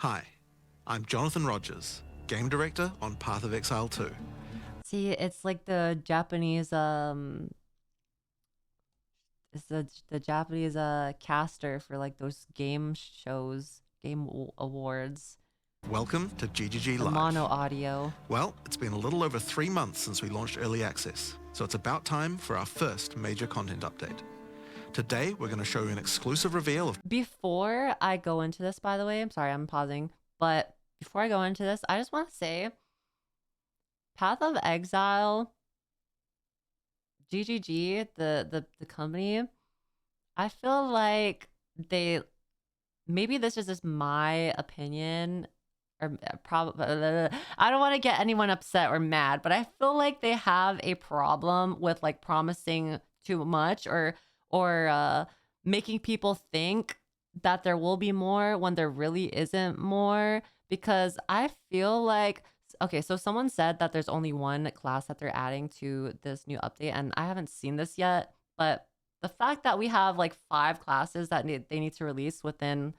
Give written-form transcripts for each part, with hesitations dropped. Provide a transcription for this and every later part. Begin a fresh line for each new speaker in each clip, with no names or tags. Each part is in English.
Hi, I'm Jonathan Rogers, Game Director on Path of Exile 2.
See, it's like the Japanese it's the Japanese caster for like those game shows, awards,
Welcome to GGG
the
Live.
mono audio.
Well, it's been a little over 3 months since we launched Early Access, so it's about time for our first major content update. Today, we're going to show you an exclusive reveal of...
Before I go into this, by the way, I'm sorry, I'm pausing, but before I go into this, I just want to say Path of Exile, GGG, the company, I feel like they, maybe this is just my opinion, or probably, I don't want to get anyone upset or mad, but I feel like they have a problem with like promising too much or making people think that there will be more when there really isn't more, because I feel like, okay, so someone said that there's only one class that they're adding to this new update, and I haven't seen this yet, but the fact that we have like 5 classes that they need to release within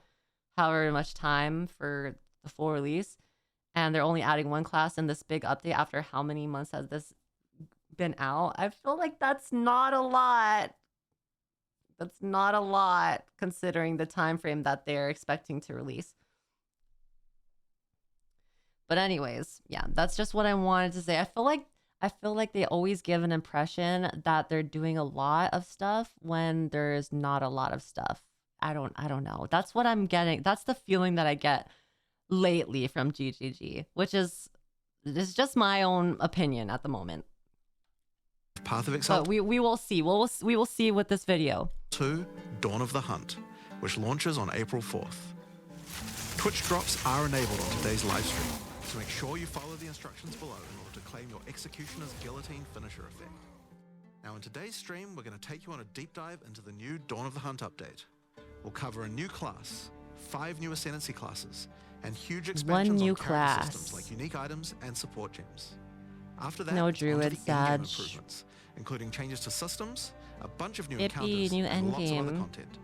however much time for the full release, and they're only adding one class in this big update after how many months has this been out, I feel like that's not a lot. That's not a lot considering the time frame that they're expecting to release. But anyways, yeah, that's just what I wanted to say. I feel like they always give an impression that they're doing a lot of stuff when there's not a lot of stuff. I don't know. That's what I'm getting. That's the feeling that I get lately from GGG, which is just my own opinion at the moment.
Path of Exile.
But we will see. We will see with this video.
2, Dawn of the Hunt, which launches on April 4th. Twitch drops are enabled on today's live stream, so make sure you follow the instructions below in order to claim your Executioner's Guillotine finisher effect. Now in today's stream, we're going to take you on a deep dive into the new Dawn of the Hunt update. We'll cover a new class, 5 new ascendancy classes, and huge expansions on character systems like unique items and support gems. After that,
no
druid
Sag,
improvements, including changes to systems, a bunch of new
new
encounters, and lots of other
Endgame.
content.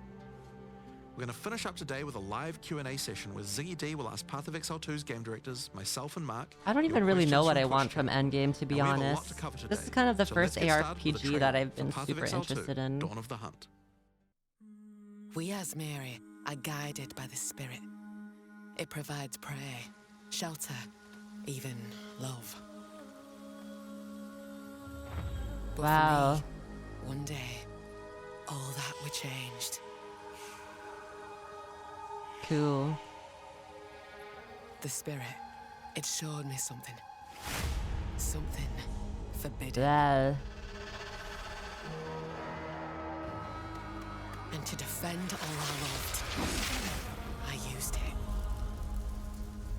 We're going to finish up today with a live Q&A session where Ziggy D will ask Path of Exile 2's game directors, myself and Mark.
I don't even really know what I want from
chat.
Endgame, to be honest. This is kind of the first ARPG that I've been super interested in.
Dawn of the Hunt.
We Azmerian are guided by the spirit. It provides prey, shelter, even love. But
Wow.
for me, one day, all that were changed.
Cool.
The spirit, it showed me something. Something forbidden.
Yeah.
And to defend all I loved, I used it.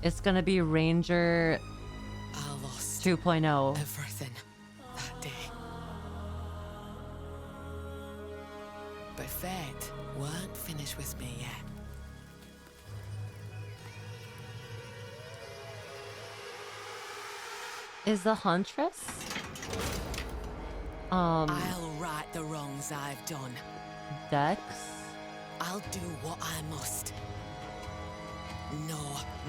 It's gonna be Ranger
I lost
2.0.
everything that day. But fate weren't finished with me yet.
Is the Huntress?
I'll right the wrongs I've done.
Dex?
I'll do what I must. No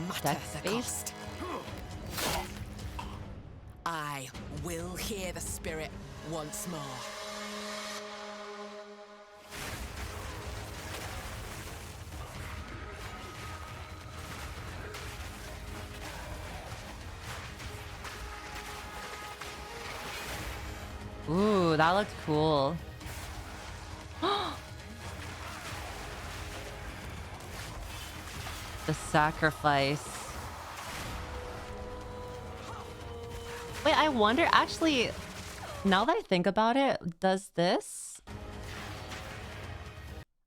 matter
Dex
the
based?
cost. I will hear the spirit once more.
Ooh, that looked cool. The sacrifice. Wait, I wonder, actually, now that I think about it, does this...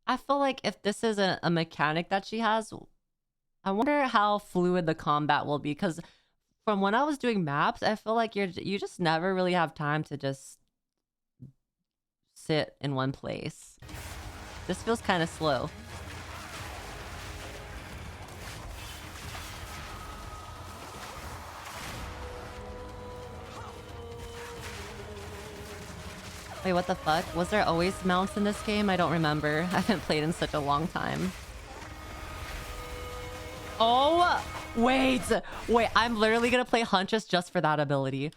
I feel like if this is a mechanic that she has, I wonder how fluid the combat will be, because from when I was doing maps, I feel like you just never really have time to just sit in one place. This feels kind of slow. Wait, what the fuck? Was there always mounts in this game? I don't remember. I haven't played in such a long time. Oh, wait. I'm literally gonna play Huntress just for that ability.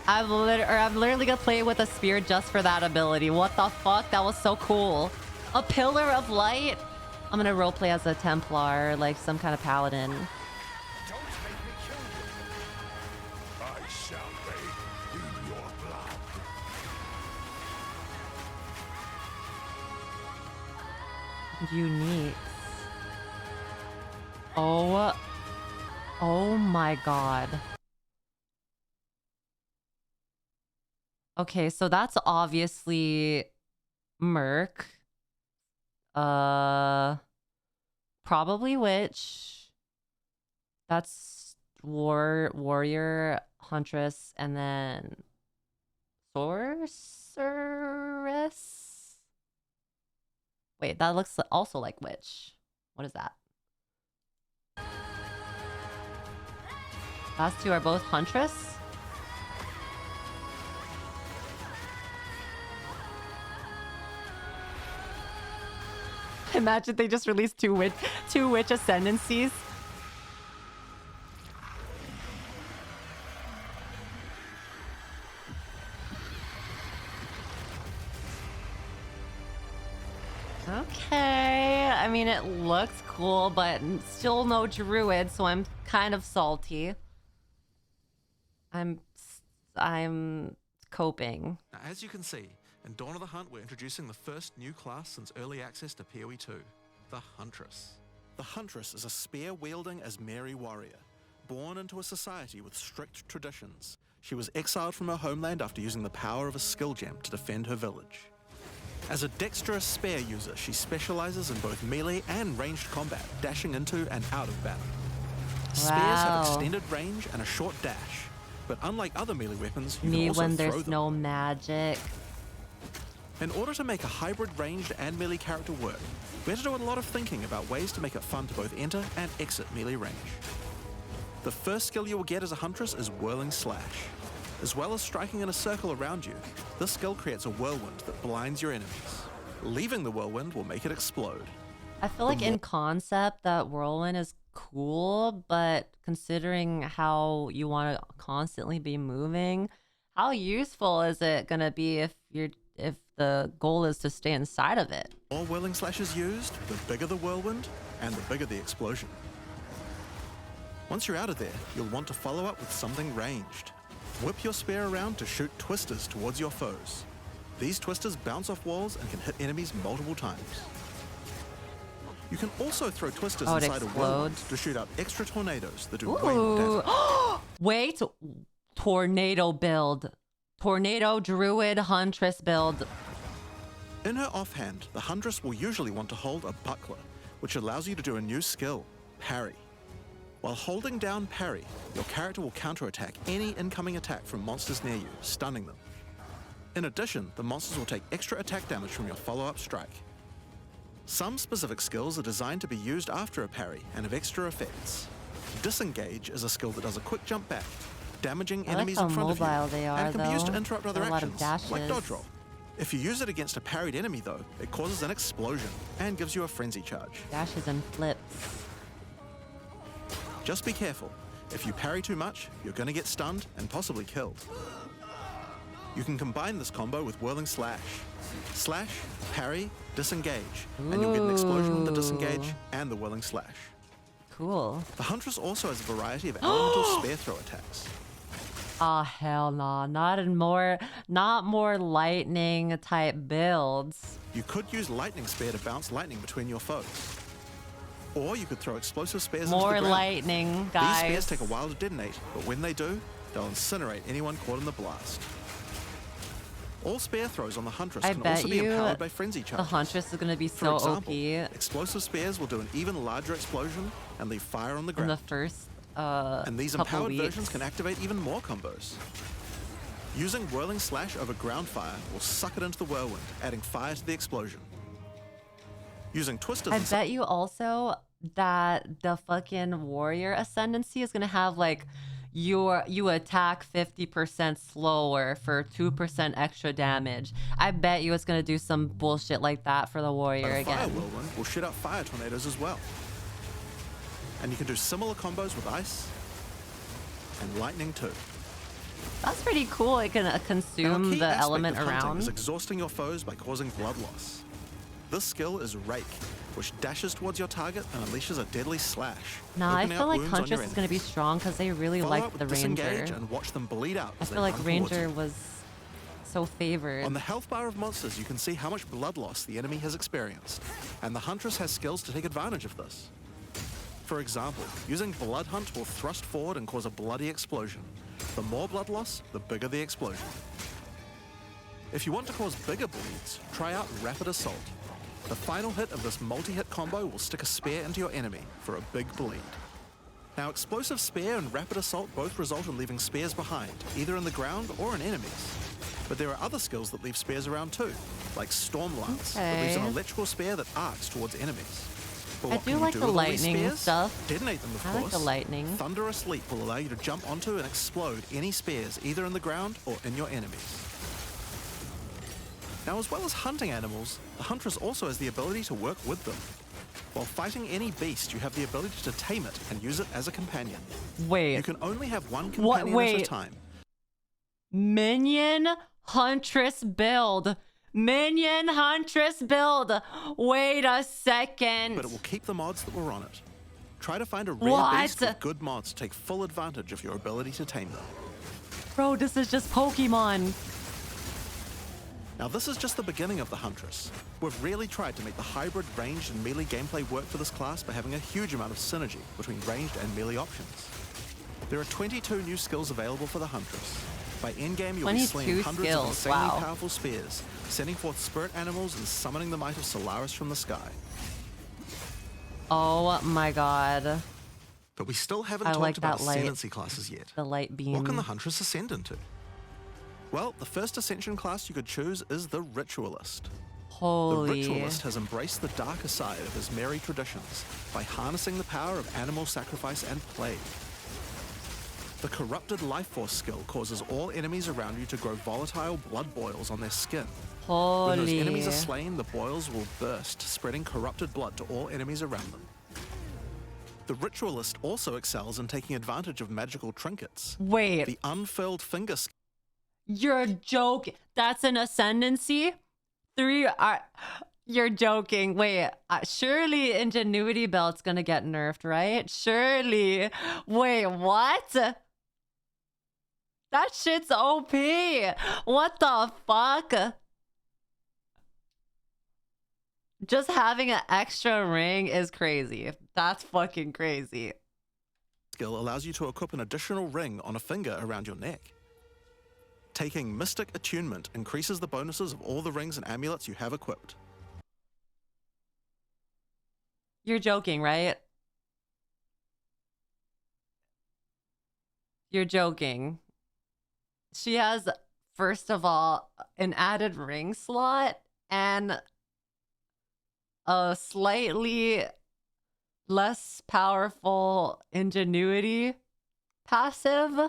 I'm literally gonna play with a spear just for that ability. What the fuck? That was so cool. A pillar of light. I'm gonna roleplay as a Templar, like some kind of paladin.
Don't make me kill you. I shall bathe in your blood.
Unique. Oh my god. Okay, so that's obviously Merc. Probably Witch. That's Warrior, Huntress, and then Sorceress. Wait, that looks also like Witch. What is that? Last two are both Huntress. Imagine they just released two witch ascendancies. Okay, I mean it looks cool, but still no druid, so I'm kind of salty. I'm coping.
Now, as you can see, in Dawn of the Hunt, we're introducing the first new class since early access to PoE 2, the Huntress. The Huntress is a spear-wielding Azmerian warrior. Born into a society with strict traditions, she was exiled from her homeland after using the power of a skill gem to defend her village. As a dexterous spear user, she specializes in both melee and ranged combat, dashing into and out of battle. Spears have extended range and a short dash, but unlike other melee weapons, you can also
when
throw
there's
them.
no magic.
In order to make a hybrid ranged and melee character work, we had to do a lot of thinking about ways to make it fun to both enter and exit melee range. The first skill you will get as a Huntress is Whirling Slash. As well as striking in a circle around you, this skill creates a whirlwind that blinds your enemies. Leaving the whirlwind will make it explode.
I feel like in concept that whirlwind is cool, but considering how you want to constantly be moving, how useful is it gonna be if the goal is to stay inside of it?
The more Whirling Slash is used, the bigger the whirlwind and the bigger the explosion. Once you're out of there, you'll want to follow up with something ranged. Whip your spear around to shoot twisters towards your foes. These twisters bounce off walls and can hit enemies multiple times. You can also throw twisters inside a whirlwind to shoot out extra tornadoes that do way more damage.
Wait, tornado build. Tornado Druid Huntress build.
In her offhand, the Huntress will usually want to hold a buckler, which allows you to do a new skill, parry. While holding down parry, your character will counterattack any incoming attack from monsters near you, stunning them. In addition, the monsters will take extra attack damage from your follow-up strike. Some specific skills are designed to be used after a parry and have extra effects. Disengage is a skill that does a quick jump back, damaging enemies in front of you, and can be used to interrupt other actions, like dodge roll. If you use it against a parried enemy though, it causes an explosion and gives you a frenzy charge.
Dashes and flips.
Just be careful. If you parry too much, you're going to get stunned and possibly killed. You can combine this combo with Whirling Slash. Slash, parry, disengage, and you'll get an explosion with the disengage and the Whirling Slash.
Cool.
The Huntress also has a variety of elemental spear throw attacks.
Ah, hell nah. Not more lightning type builds.
You could use Lightning Spear to bounce lightning between your foes. Or you could throw explosive spears into the
More
ground.
lightning, guys.
These spears take a while to detonate, but when they do, they'll incinerate anyone caught in the blast. All spear throws on the Huntress
I
can
bet
also be
you
empowered by frenzy charges.
The Huntress is gonna be
For
so
example,
OP
explosive spears will do an even larger explosion and leave fire on the
in
ground.
the first
And these
couple
empowered
weeks.
versions can activate even more combos. Using Whirling Slash over ground fire will suck it into the whirlwind, adding fire to the explosion. Using Twisters
I bet you also that the fucking warrior ascendancy is gonna have like you attack 50% slower for 2% extra damage. I bet you it's gonna do some bullshit like that for the warrior
Fire
again.
whirlwind will shoot out fire tornadoes as well. And you can do similar combos with ice and lightning too.
That's pretty cool. It can
Now, a
consume
key
the
aspect
element
of hunting
around.
is exhausting your foes by causing blood loss. This skill is Rake, which dashes towards your target and unleashes a deadly slash.
Nah, I
opening
feel
up
like
wounds on your
Huntress is going to be
enemies.
strong because they really
Follow
like
up with
the
disengage
Ranger.
and watch them bleed out
I
as they
feel like
run towards
Ranger
you.
was so favored.
On the health bar of monsters, you can see how much blood loss the enemy has experienced, and the Huntress has skills to take advantage of this. For example, using Blood Hunt will thrust forward and cause a bloody explosion. The more blood loss, the bigger the explosion. If you want to cause bigger bleeds, try out Rapid Assault. The final hit of this multi-hit combo will stick a spear into your enemy for a big bleed. Now, Explosive Spear and Rapid Assault both result in leaving spears behind, either in the ground or in enemies. But there are other skills that leave spears around too, like Storm Lance, that leaves an
Okay.
electrical spear that arcs towards enemies. But
I
what
do
can you
like
do
the
with all these
lightning
spears?
stuff.
Detonate them, of
I
course.
like the lightning.
Thunderous Leap will allow you to jump onto and explode any spears either in the ground or in your enemies. Now, as well as hunting animals, the Huntress also has the ability to work with them. While fighting any beast, you have the ability to tame it and use it as a companion.
Wait.
You can only have one
What?
companion at a
Wait.
time.
Minion Huntress build. Minion Huntress build. Wait a second.
But it will keep the mods that were on it. Try to find a rare
What?
beast with good mods to take full advantage of your ability to tame them.
Bro, this is just Pokemon.
Now, this is just the beginning of the Huntress. We've really tried to make the hybrid ranged and melee gameplay work for this class by having a huge amount of synergy between ranged and melee options. There are 22 new skills available for the Huntress. By endgame, you'll be
22
slinging hundreds of
skills,
insanely
wow.
powerful spears, sending forth spirit animals and summoning the might of Solaris from the sky.
Oh my god.
But we still haven't
I
talked
like
about
that light.
ascendancy classes yet.
The light beam.
What can the Huntress ascend into? Well, the first ascension class you could choose is the Ritualist. The
Holy.
Ritualist has embraced the darker side of his merry traditions by harnessing the power of animal sacrifice and plague. The Corrupted Life Force skill causes all enemies around you to grow volatile blood boils on their skin. When those
Holy.
enemies are slain, the boils will burst, spreading corrupted blood to all enemies around them. The Ritualist also excels in taking advantage of magical trinkets.
Wait.
The Unfurled Finger skill
You're joking. That's an ascendancy? You're joking. Wait, surely Ingenuity Belt's gonna get nerfed, right? Surely. Wait, what? That shit's OP. What the fuck? Just having an extra ring is crazy. That's fucking crazy.
skill allows you to equip an additional ring on a finger around your neck. Taking Mystic Attunement increases the bonuses of all the rings and amulets you have equipped.
You're joking, right? You're joking. She has, first of all, an added ring slot and a slightly less powerful ingenuity passive.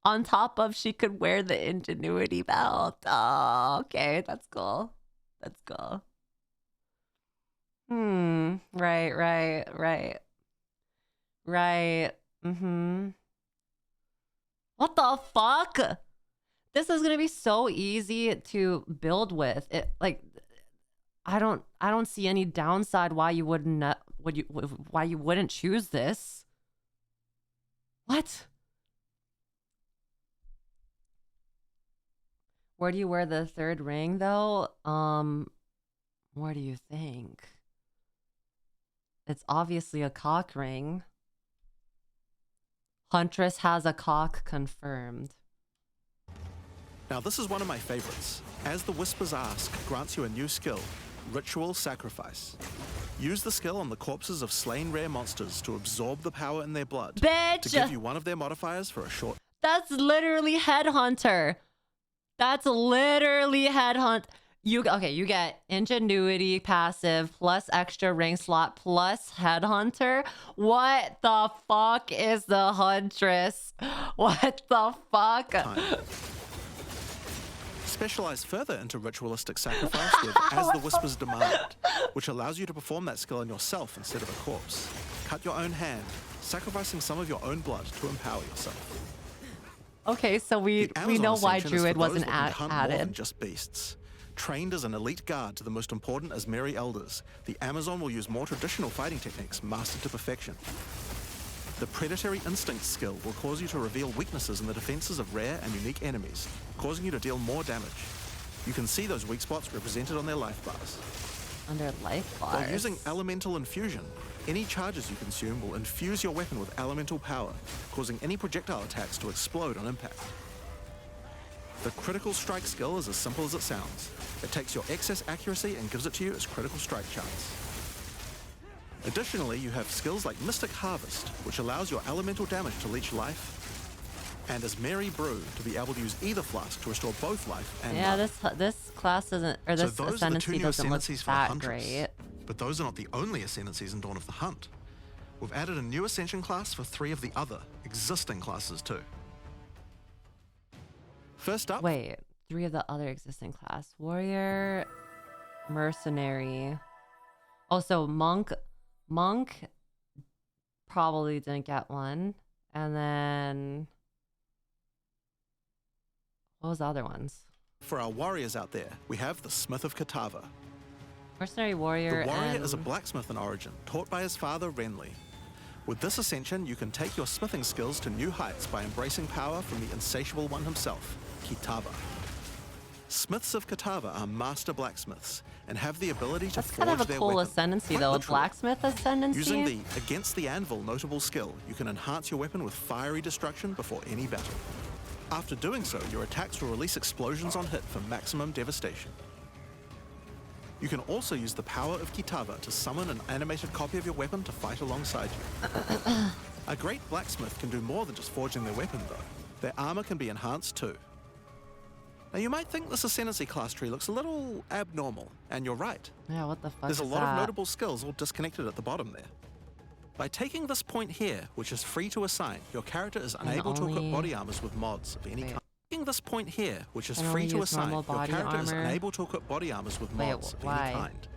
On top of, she could wear the ingenuity belt. Oh, okay, that's cool. That's cool. Right. What the fuck? This is gonna be so easy to build with. It like, I don't see any downside why you wouldn't why you wouldn't choose this. What? Where do you wear the third ring though? What do you think? It's obviously a cock ring. Huntress has a cock confirmed.
Now this is one of my favorites. As the Whispers Ask grants you a new skill, Ritual Sacrifice. Use the skill on the corpses of slain rare monsters to absorb the power in their blood.
Bitch!
To give you one of their modifiers for a short...
That's literally Headhunter. That's literally Headhunt. You get Ingenuity passive plus extra ring slot plus Headhunter. What the fuck is the Huntress? What the fuck?
time. Specialize further into Ritualistic Sacrifice with As the Whispers Demand, which allows you to perform that skill on yourself instead of a corpse. cut your own hand, sacrificing some of your own blood to empower yourself.
Okay, so we
The
know
Amazon
why
Ascension is
Druid
for those
wasn't
looking to hunt more than
added.
just beasts. Trained as an elite guard to the most important Azmeri elders, the Amazon will use more traditional fighting techniques mastered to perfection. The Predatory Instinct skill will cause you to reveal weaknesses in the defenses of rare and unique enemies, causing you to deal more damage. You can see those weak spots represented on their life bars.
Under life bars.
While using Elemental Infusion, any charges you consume will infuse your weapon with elemental power, causing any projectile attacks to explode on impact. The Critical Strike skill is as simple as it sounds. It takes your excess accuracy and gives it to you as critical strike chance. Additionally, you have skills like Mystic Harvest, which allows your elemental damage to leech life, and Azmeri Brew to be able to use either flask to restore both life and
Yeah,
life.
this class doesn't, or
So
this
those are the two
ascendancy
new
doesn't look
ascendancies for the
that
Huntress.
great.
But those are not the only ascendancies in Dawn of the Hunt. We've added a new ascension class for 3 of the other existing classes too. First up,
Wait, 3 of the other existing class. Warrior, Mercenary. Also, Monk probably didn't get one. And then... what was the other ones?
for our warriors out there, we have the Smith of Katava.
Mercenary Warrior
The warrior
and...
is a blacksmith in origin, taught by his father Renly. With this ascension, you can take your smithing skills to new heights by embracing power from the insatiable one himself, Kitava. Smiths of Katava are master blacksmiths and have the ability to
That's
forge
kind of a
their
cool
weapon,
ascendancy
quite
though, a
literally.
blacksmith ascendancy.
Using the Against the Anvil notable skill, you can enhance your weapon with fiery destruction before any battle. After doing so, your attacks will release explosions on hit for maximum devastation. You can also use the power of Kitava to summon an animated copy of your weapon to fight alongside you. A great blacksmith can do more than just forging their weapon though. Their armor can be enhanced too. Now you might think this ascendancy class tree looks a little abnormal, and you're right.
Yeah, what the fuck
There's a
is
lot
that?
of notable skills all disconnected at the bottom there. By taking this point here, which is free to assign, your character is unable to equip
only-
body armors with mods of any
Wait.
kind. Taking this point here, which is
Can
free
only
to
use
assign,
normal
your
body
character is
armor?
unable to equip body armors with
Wait,
mods of
why?
any kind.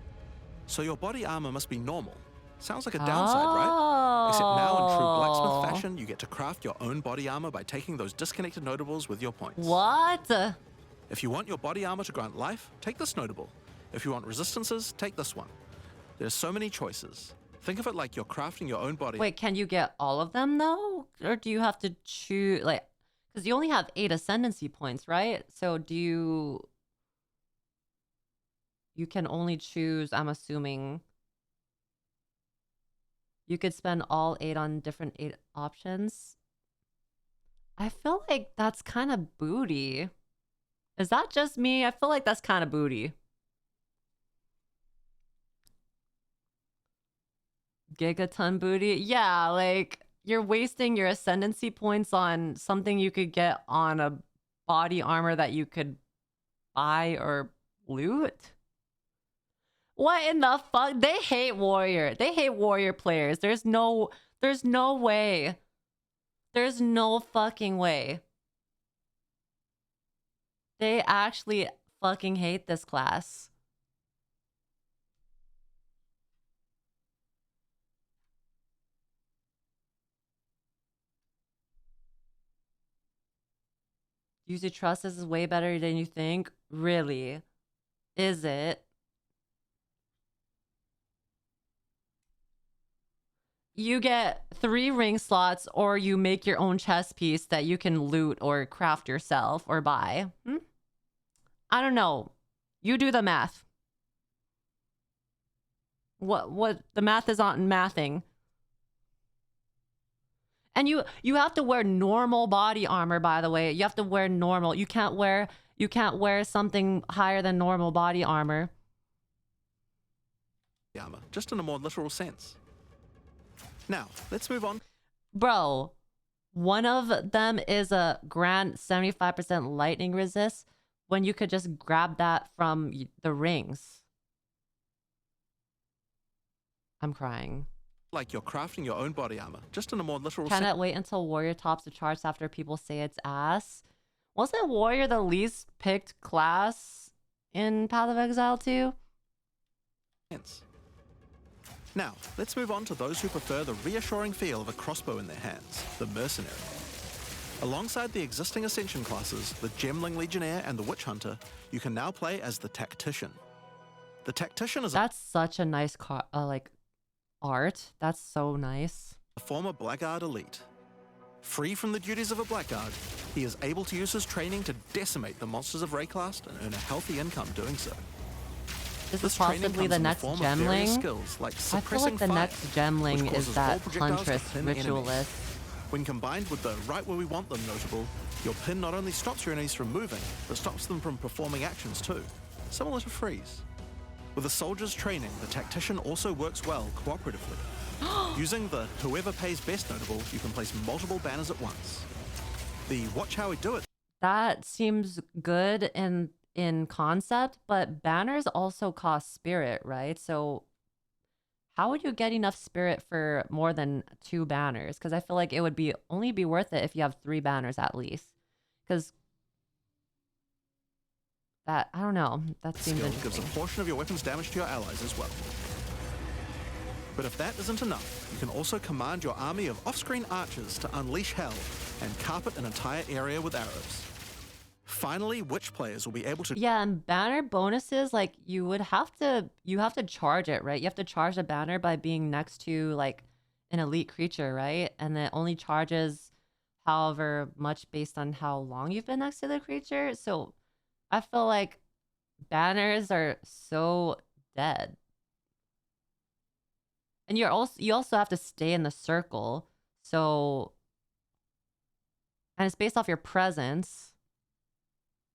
So your body armor must be normal. Sounds like a downside, right? Except now in true blacksmith fashion, you get to craft your own body armor by taking those disconnected notables with your points.
What?
If you want your body armor to grant life, take this notable. If you want resistances, take this one. There's so many choices. Think of it like you're crafting your own body.
Wait, can you get all of them though? Or do you have to choose, like, because you only have 8 ascendancy points, right? So do you... you can only choose, I'm assuming... you could spend all 8 on different 8 options. I feel like that's kind of booty. Is that just me? I feel like that's kind of booty. Gigaton booty? Yeah, like, you're wasting your ascendancy points on something you could get on a body armor that you could buy or loot? What in the fuck? They hate warrior. They hate warrior players. There's no way. There's no fucking way. They actually fucking hate this class. Yuzu Trust this is way better than you think. Really? Is it? You get 3 ring slots, or you make your own chest piece that you can loot or craft yourself or buy. I don't know. You do the math. What the math is on mathing. And you have to wear normal body armor, by the way. You have to wear normal. You can't wear something higher than normal body armor.
Armor, just in a more literal sense. Now, let's move on.
Bro, one of them is a grant 75% lightning resist when you could just grab that from the rings. I'm crying.
Like you're crafting your own body armor, just in a more literal
Can
sense.
it wait until warrior tops the charts after people say it's ass? Wasn't warrior the least picked class in Path of Exile too?
Now, let's move on to those who prefer the reassuring feel of a crossbow in their hands, the Mercenary. Alongside the existing Ascension classes, the Gemling Legionnaire and the Witch Hunter, you can now play as the Tactician. The Tactician is
That's such a nice like art. That's so nice.
a former Blackguard elite. Free from the duties of a Blackguard, he is able to use his training to decimate the monsters of Rayclast and earn a healthy income doing so.
This
This
is
training
possibly
comes
the
in the
next
form of various
gemling.
skills like
I feel
suppressing
like the
fire,
next gemling
which
is
causes
that
all projectiles to
Huntress
pin enemies.
ritualist.
When combined with the right where we want them notable, your pin not only stops your enemies from moving, but stops them from performing actions too, similar to freeze. With a soldier's training, the Tactician also works well cooperatively. Using the whoever pays best notable, you can place multiple banners at once. The watch how we do it
That seems good in concept, but banners also cost spirit, right? So how would you get enough spirit for more than 2 banners? Because I feel like it would only be worth it if you have 3 banners at least. Because that, I don't know, that seems
skill gives
interesting.
a portion of your weapon's damage to your allies as well. But if that isn't enough, you can also command your army of off-screen archers to unleash hell and carpet an entire area with arrows. Finally, witch players will be able to
Yeah, and banner bonuses, like you have to charge it, right? You have to charge the banner by being next to like an elite creature, right? And it only charges however much based on how long you've been next to the creature. So I feel like banners are so dead. And you also have to stay in the circle. So, and it's based off your presence.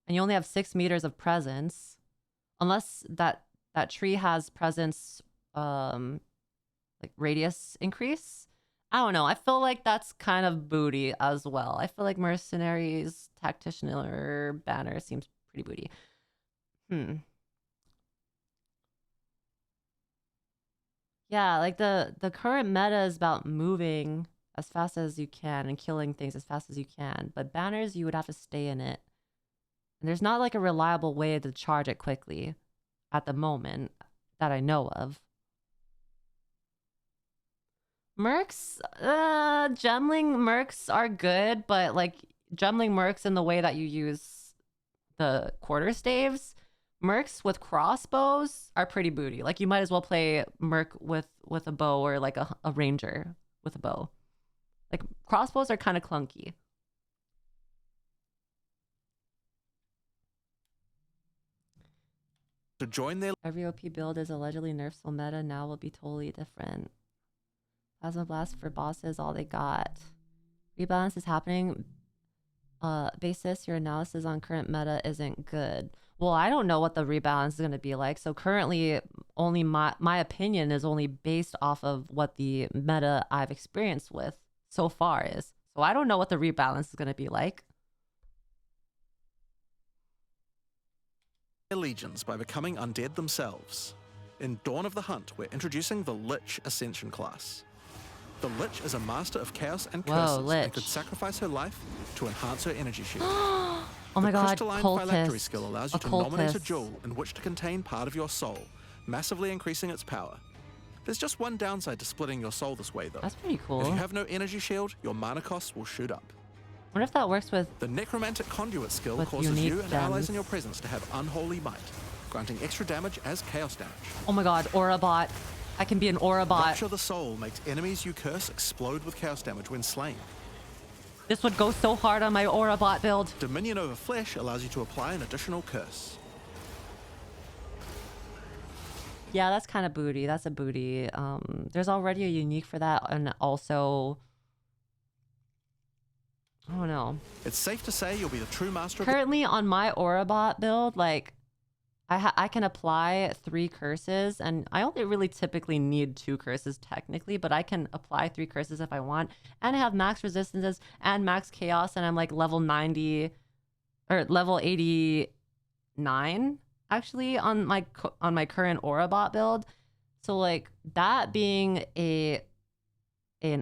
And you only have 6 meters of presence, unless that tree has presence, like radius increase. I don't know. I feel like that's kind of booty as well. I feel like mercenaries, tactician, or banner seems pretty booty. Yeah, like the current meta is about moving as fast as you can and killing things as fast as you can. But banners, you would have to stay in it. And there's not like a reliable way to charge it quickly at the moment that I know of. Mercs, gemling mercs are good, but like gemling mercs in the way that you use the quarterstaves, mercs with crossbows are pretty booty. Like you might as well play merc with a bow or like a ranger with a bow. Like crossbows are kind of clunky.
join their
Every OP build is allegedly nerfed, so meta now will be totally different. Plasma Blast for bosses, all they got. Rebalance is happening. Basis, your analysis on current meta isn't good. Well, I don't know what the rebalance is going to be like. So currently, only my opinion is only based off of what the meta I've experienced with so far is. So I don't know what the rebalance is going to be like.
legions by becoming undead themselves. In Dawn of the Hunt, we're introducing the Lich Ascension class. The Lich is a master of chaos and curses and
Lich.
could sacrifice her life to enhance her energy shield.
Oh my god,
Crystalline Phylactery
cultist.
skill allows you to nominate a jewel in which to contain part of your soul, massively increasing its power. There's just one downside to splitting your soul this way though.
That's pretty cool.
If you have no energy shield, your mana costs will shoot up.
Wonder if that works with
The Necromantic Conduit skill
With
causes
unique
you and allies
gems.
in your presence to have unholy might, granting extra damage as chaos damage.
oh my god, Aura bot. I can be an Aura bot.
Rupture the Soul makes enemies you curse explode with chaos damage when slain.
This would go so hard on my Aura bot build.
Dominion over Flesh allows you to apply an additional curse.
Yeah, that's kind of booty. That's a booty. There's already a unique for that, and also, I don't know.
It's safe to say you'll be the true master of
Currently on my Aura bot build, like I can apply 3 curses, and I only really typically need 2 curses technically, but I can apply 3 curses if I want, and I have max resistances and max chaos, and I'm like level 90 or level 89 actually on my current Aura bot build. So like that being an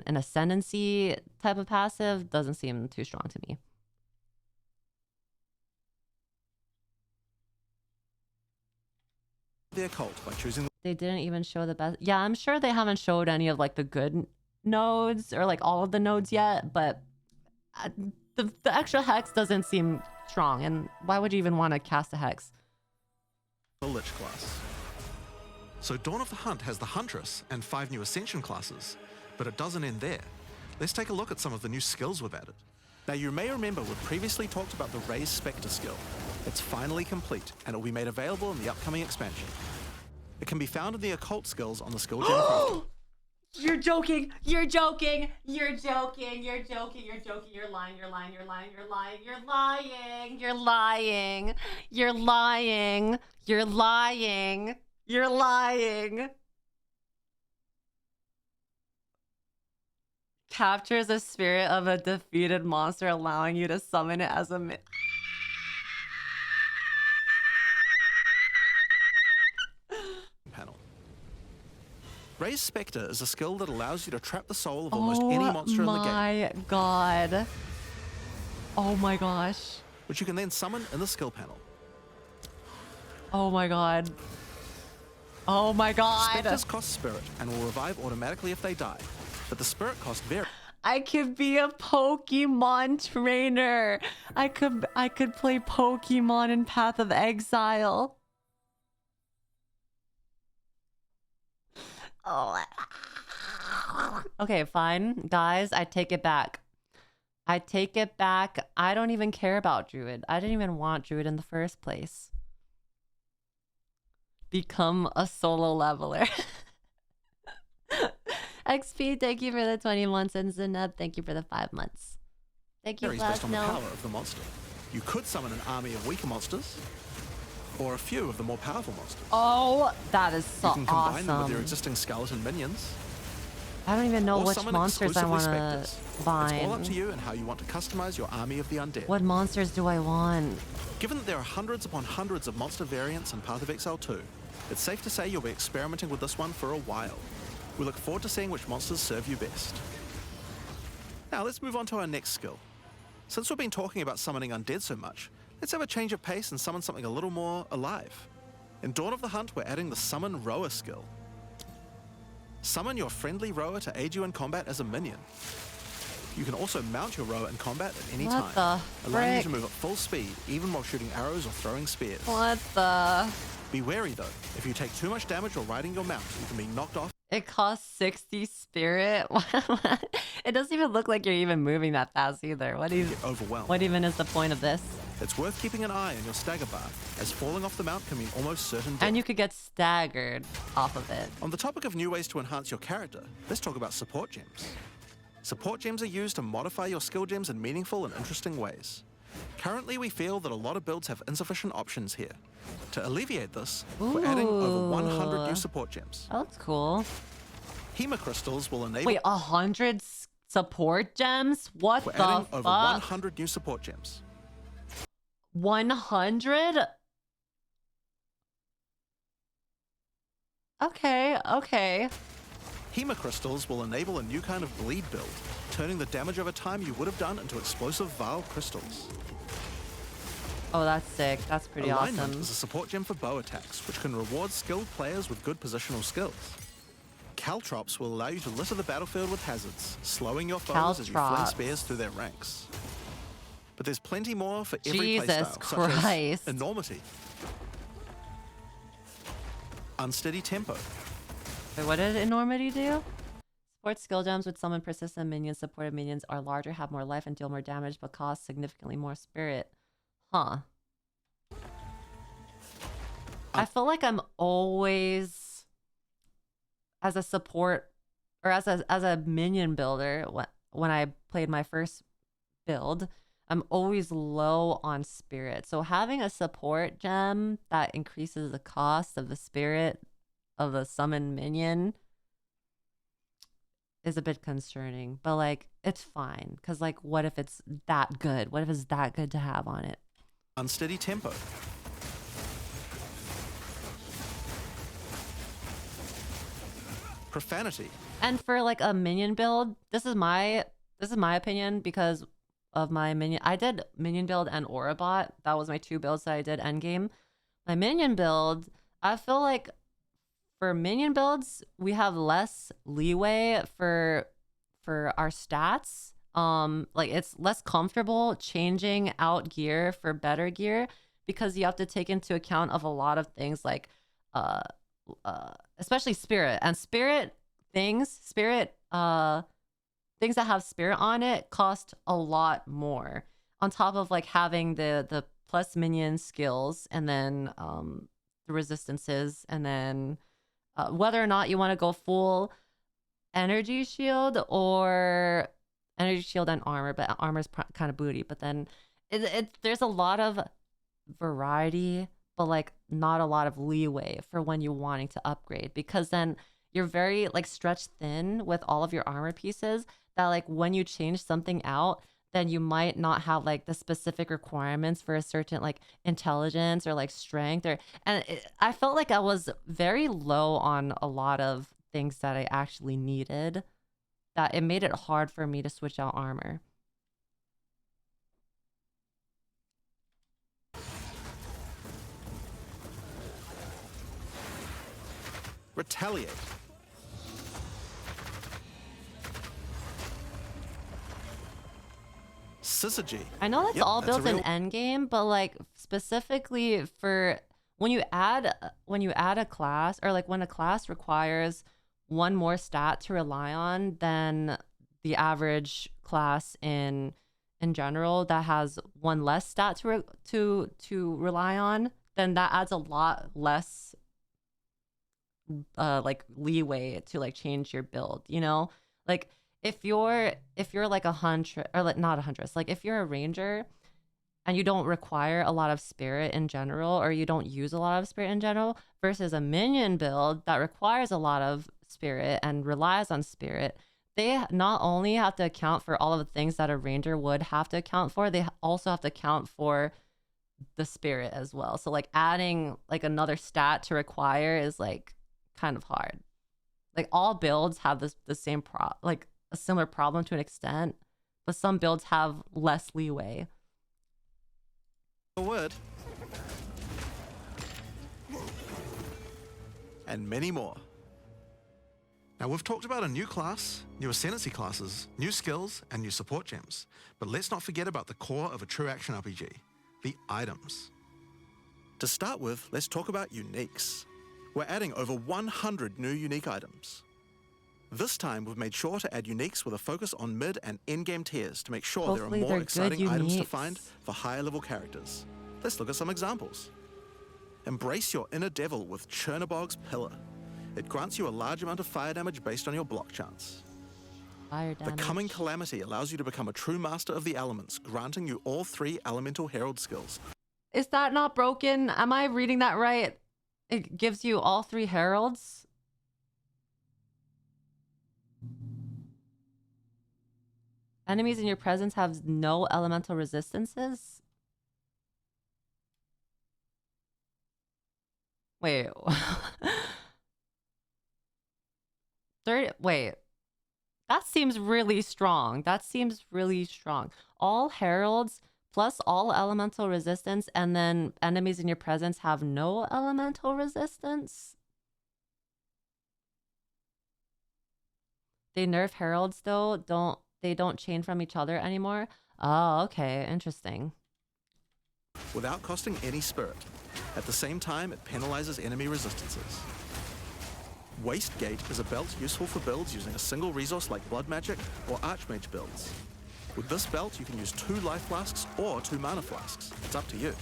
ascendancy type of passive doesn't seem too strong to me.
the occult by choosing
they didn't even show the best. Yeah, I'm sure they haven't showed any of like the good nodes or like all of the nodes yet, but the extra hex doesn't seem strong. And why would you even want to cast a hex?
The Lich class. So Dawn of the Hunt has the Huntress and 5 new Ascension classes, but it doesn't end there. Let's take a look at some of the new skills we've added. Now you may remember we've previously talked about the Raised Spectre skill. It's finally complete, and it will be made available in the upcoming expansion. It can be found in the occult skills on the skill gem crafter.
You're joking. You're joking. You're joking. You're joking. You're joking. You're lying. You're lying. You're lying. You're lying. You're lying. You're lying. You're lying. You're lying. You're lying. Captures the spirit of a defeated monster, allowing you to summon it as a
panel. Raised Spectre is a skill that allows you to trap the soul of almost any monster in the game,
Oh my god. Oh my gosh.
which you can then summon in the skill panel.
Oh my god. Oh my god.
Spectres cost spirit and will revive automatically if they die, but the spirit cost varies.
I could be a Pokemon trainer. I could play Pokemon in Path of Exile. Oh. Okay, fine. Guys, I take it back. I take it back. I don't even care about Druid. I didn't even want Druid in the first place. Become a solo leveler. XP, thank you for the 20 months, and Zenub, thank you for the 5 months. Thank you,
Varies based on the
Plasno.
power of the monster. You could summon an army of weaker monsters, or a few of the more powerful monsters.
Oh, that is so
You can combine them with
awesome.
your existing skeleton minions,
I don't even know
or
which
summon
monsters I
exclusively
want to
specters. It's all up
bind.
to you and how you want to customize your army of the undead.
What monsters do I want?
Given that there are hundreds upon hundreds of monster variants in Path of Exile 2, it's safe to say you'll be experimenting with this one for a while. We look forward to seeing which monsters serve you best. Now let's move on to our next skill. Since we've been talking about summoning undead so much, let's have a change of pace and summon something a little more alive. In Dawn of the Hunt, we're adding the Summon Rower skill. Summon your friendly rower to aid you in combat as a minion. You can also mount your rower in combat at any
What
time,
the
allowing you
frick?
to move at full speed, even while shooting arrows or throwing spears.
What the?
Be wary though, if you take too much damage while riding your mount, you can be knocked off
It costs 60 spirit. It doesn't even look like you're even moving that fast either.
and get overwhelmed.
What even is the point of this?
It's worth keeping an eye on your stagger bar, as falling off the mount can mean almost certain death.
And you could get staggered off of it.
On the topic of new ways to enhance your character, let's talk about support gems. Support gems are used to modify your skill gems in meaningful and interesting ways. Currently, we feel that a lot of builds have insufficient options here. To alleviate this, we're adding over 100 new
Ooh.
support gems.
That looks cool.
Hemocrystals will enable...
Wait, 100 support gems? What
we're
the
adding
fuck?
over 100 new support gems.
100? Okay.
Hemocrystals will enable a new kind of bleed build, turning the damage over time you would have done into explosive vile crystals.
Oh, that's sick. That's pretty
Alignment
awesome.
is a support gem for bow attacks, which can reward skilled players with good positional skills. Caltrops will allow you to litter the battlefield with hazards, slowing your foes as you fling
Caltrops.
spears through their ranks. But there's plenty more for every
Jesus
playstyle, such
Christ.
as enormity, unsteady tempo,
Wait, what did Enormity do? Support skill gems with summon persistent minions. Supported minions are larger, have more life, and deal more damage, but cost significantly more spirit. Huh. I feel like I'm always, as a support or as a minion builder, when I played my first build, I'm always low on spirit. So having a support gem that increases the cost of the spirit of the summon minion is a bit concerning. But like, it's fine. Because like, what if it's that good? What if it's that good to have on it?
unsteady tempo, profanity,
And for like a minion build, this is my opinion because of my minion. I did minion build and aura bot. That was my 2 builds that I did endgame. My minion build, I feel like for minion builds, we have less leeway for our stats. Like it's less comfortable changing out gear for better gear because you have to take into account of a lot of things like especially spirit things that have spirit on it cost a lot more on top of like having the plus minion skills and then the resistances and then whether or not you want to go full energy shield or energy shield and armor, but armor's kind of booty. But then there's a lot of variety, but like not a lot of leeway for when you're wanting to upgrade, because then you're very like stretched thin with all of your armor pieces that like when you change something out, then you might not have like the specific requirements for a certain like intelligence or like strength I felt like I was very low on a lot of things that I actually needed, that it made it hard for me to switch out armor.
Retaliate. Syzygy.
I know that's
Yep,
all
that's a
built in
real-
Endgame, but like specifically for when you add a class, or like when a class requires one more stat to rely on than the average class in general that has one less stat to rely on, then that adds a lot less like leeway to like change your build, you know? Like if you're like a huntress, or like not a huntress, like if you're a ranger and you don't require a lot of spirit in general, or you don't use a lot of spirit in general, versus a minion build that requires a lot of spirit and relies on spirit, they not only have to account for all of the things that a ranger would have to account for, they also have to account for the spirit as well. So like adding like another stat to require is like kind of hard. Like all builds have the same like a similar problem to an extent, but some builds have less leeway.
A word. And many more. Now we've talked about a new class, new ascendancy classes, new skills, and new support gems. But let's not forget about the core of a true action RPG, the items. To start with, let's talk about uniques. We're adding over 100 new unique items. This time, we've made sure to add uniques with a focus on mid and endgame tiers to make sure
Hopefully
there are more
they're good
exciting items to
uniques.
find for higher level characters. Let's look at some examples. Embrace your inner devil with Chernobog's Pillar. It grants you a large amount of fire damage based on your block chance.
Fire damage.
Becoming Calamity allows you to become a true master of the elements, granting you all 3 elemental herald skills.
Is that not broken? Am I reading that right? It gives you all 3 heralds? Enemies in your presence have no elemental resistances? Wait. Wait. That seems really strong. That seems really strong. All heralds plus all elemental resistance, and then enemies in your presence have no elemental resistance? They nerf heralds though, they don't chain from each other anymore? Oh, okay, interesting.
Without costing any spirit. At the same time, it penalizes enemy resistances. Waste Gate is a belt useful for builds using a single resource like Blood Magic or Archmage builds. With this belt, you can use 2 life flasks or 2 mana flasks. It's up to you.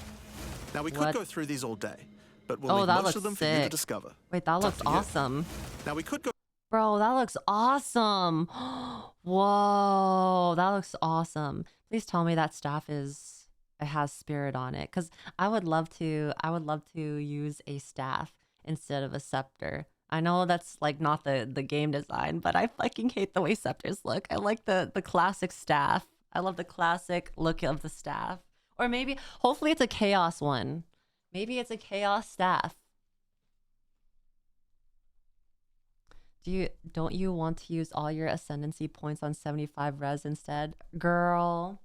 Now, we could go through these all day, but we'll leave most of them for you to discover.
Wait, that
It's
looks
up to you.
awesome.
Now, we could go...
Bro, that looks awesome. Whoa, that looks awesome. Please tell me that staff it has spirit on it, because I would love to use a staff instead of a scepter. I know that's like not the game design, but I fucking hate the way scepters look. I like the classic staff. I love the classic look of the staff. Or maybe, hopefully it's a chaos one. Maybe it's a chaos staff. Don't you want to use all your ascendancy points on 75 res instead? Girl.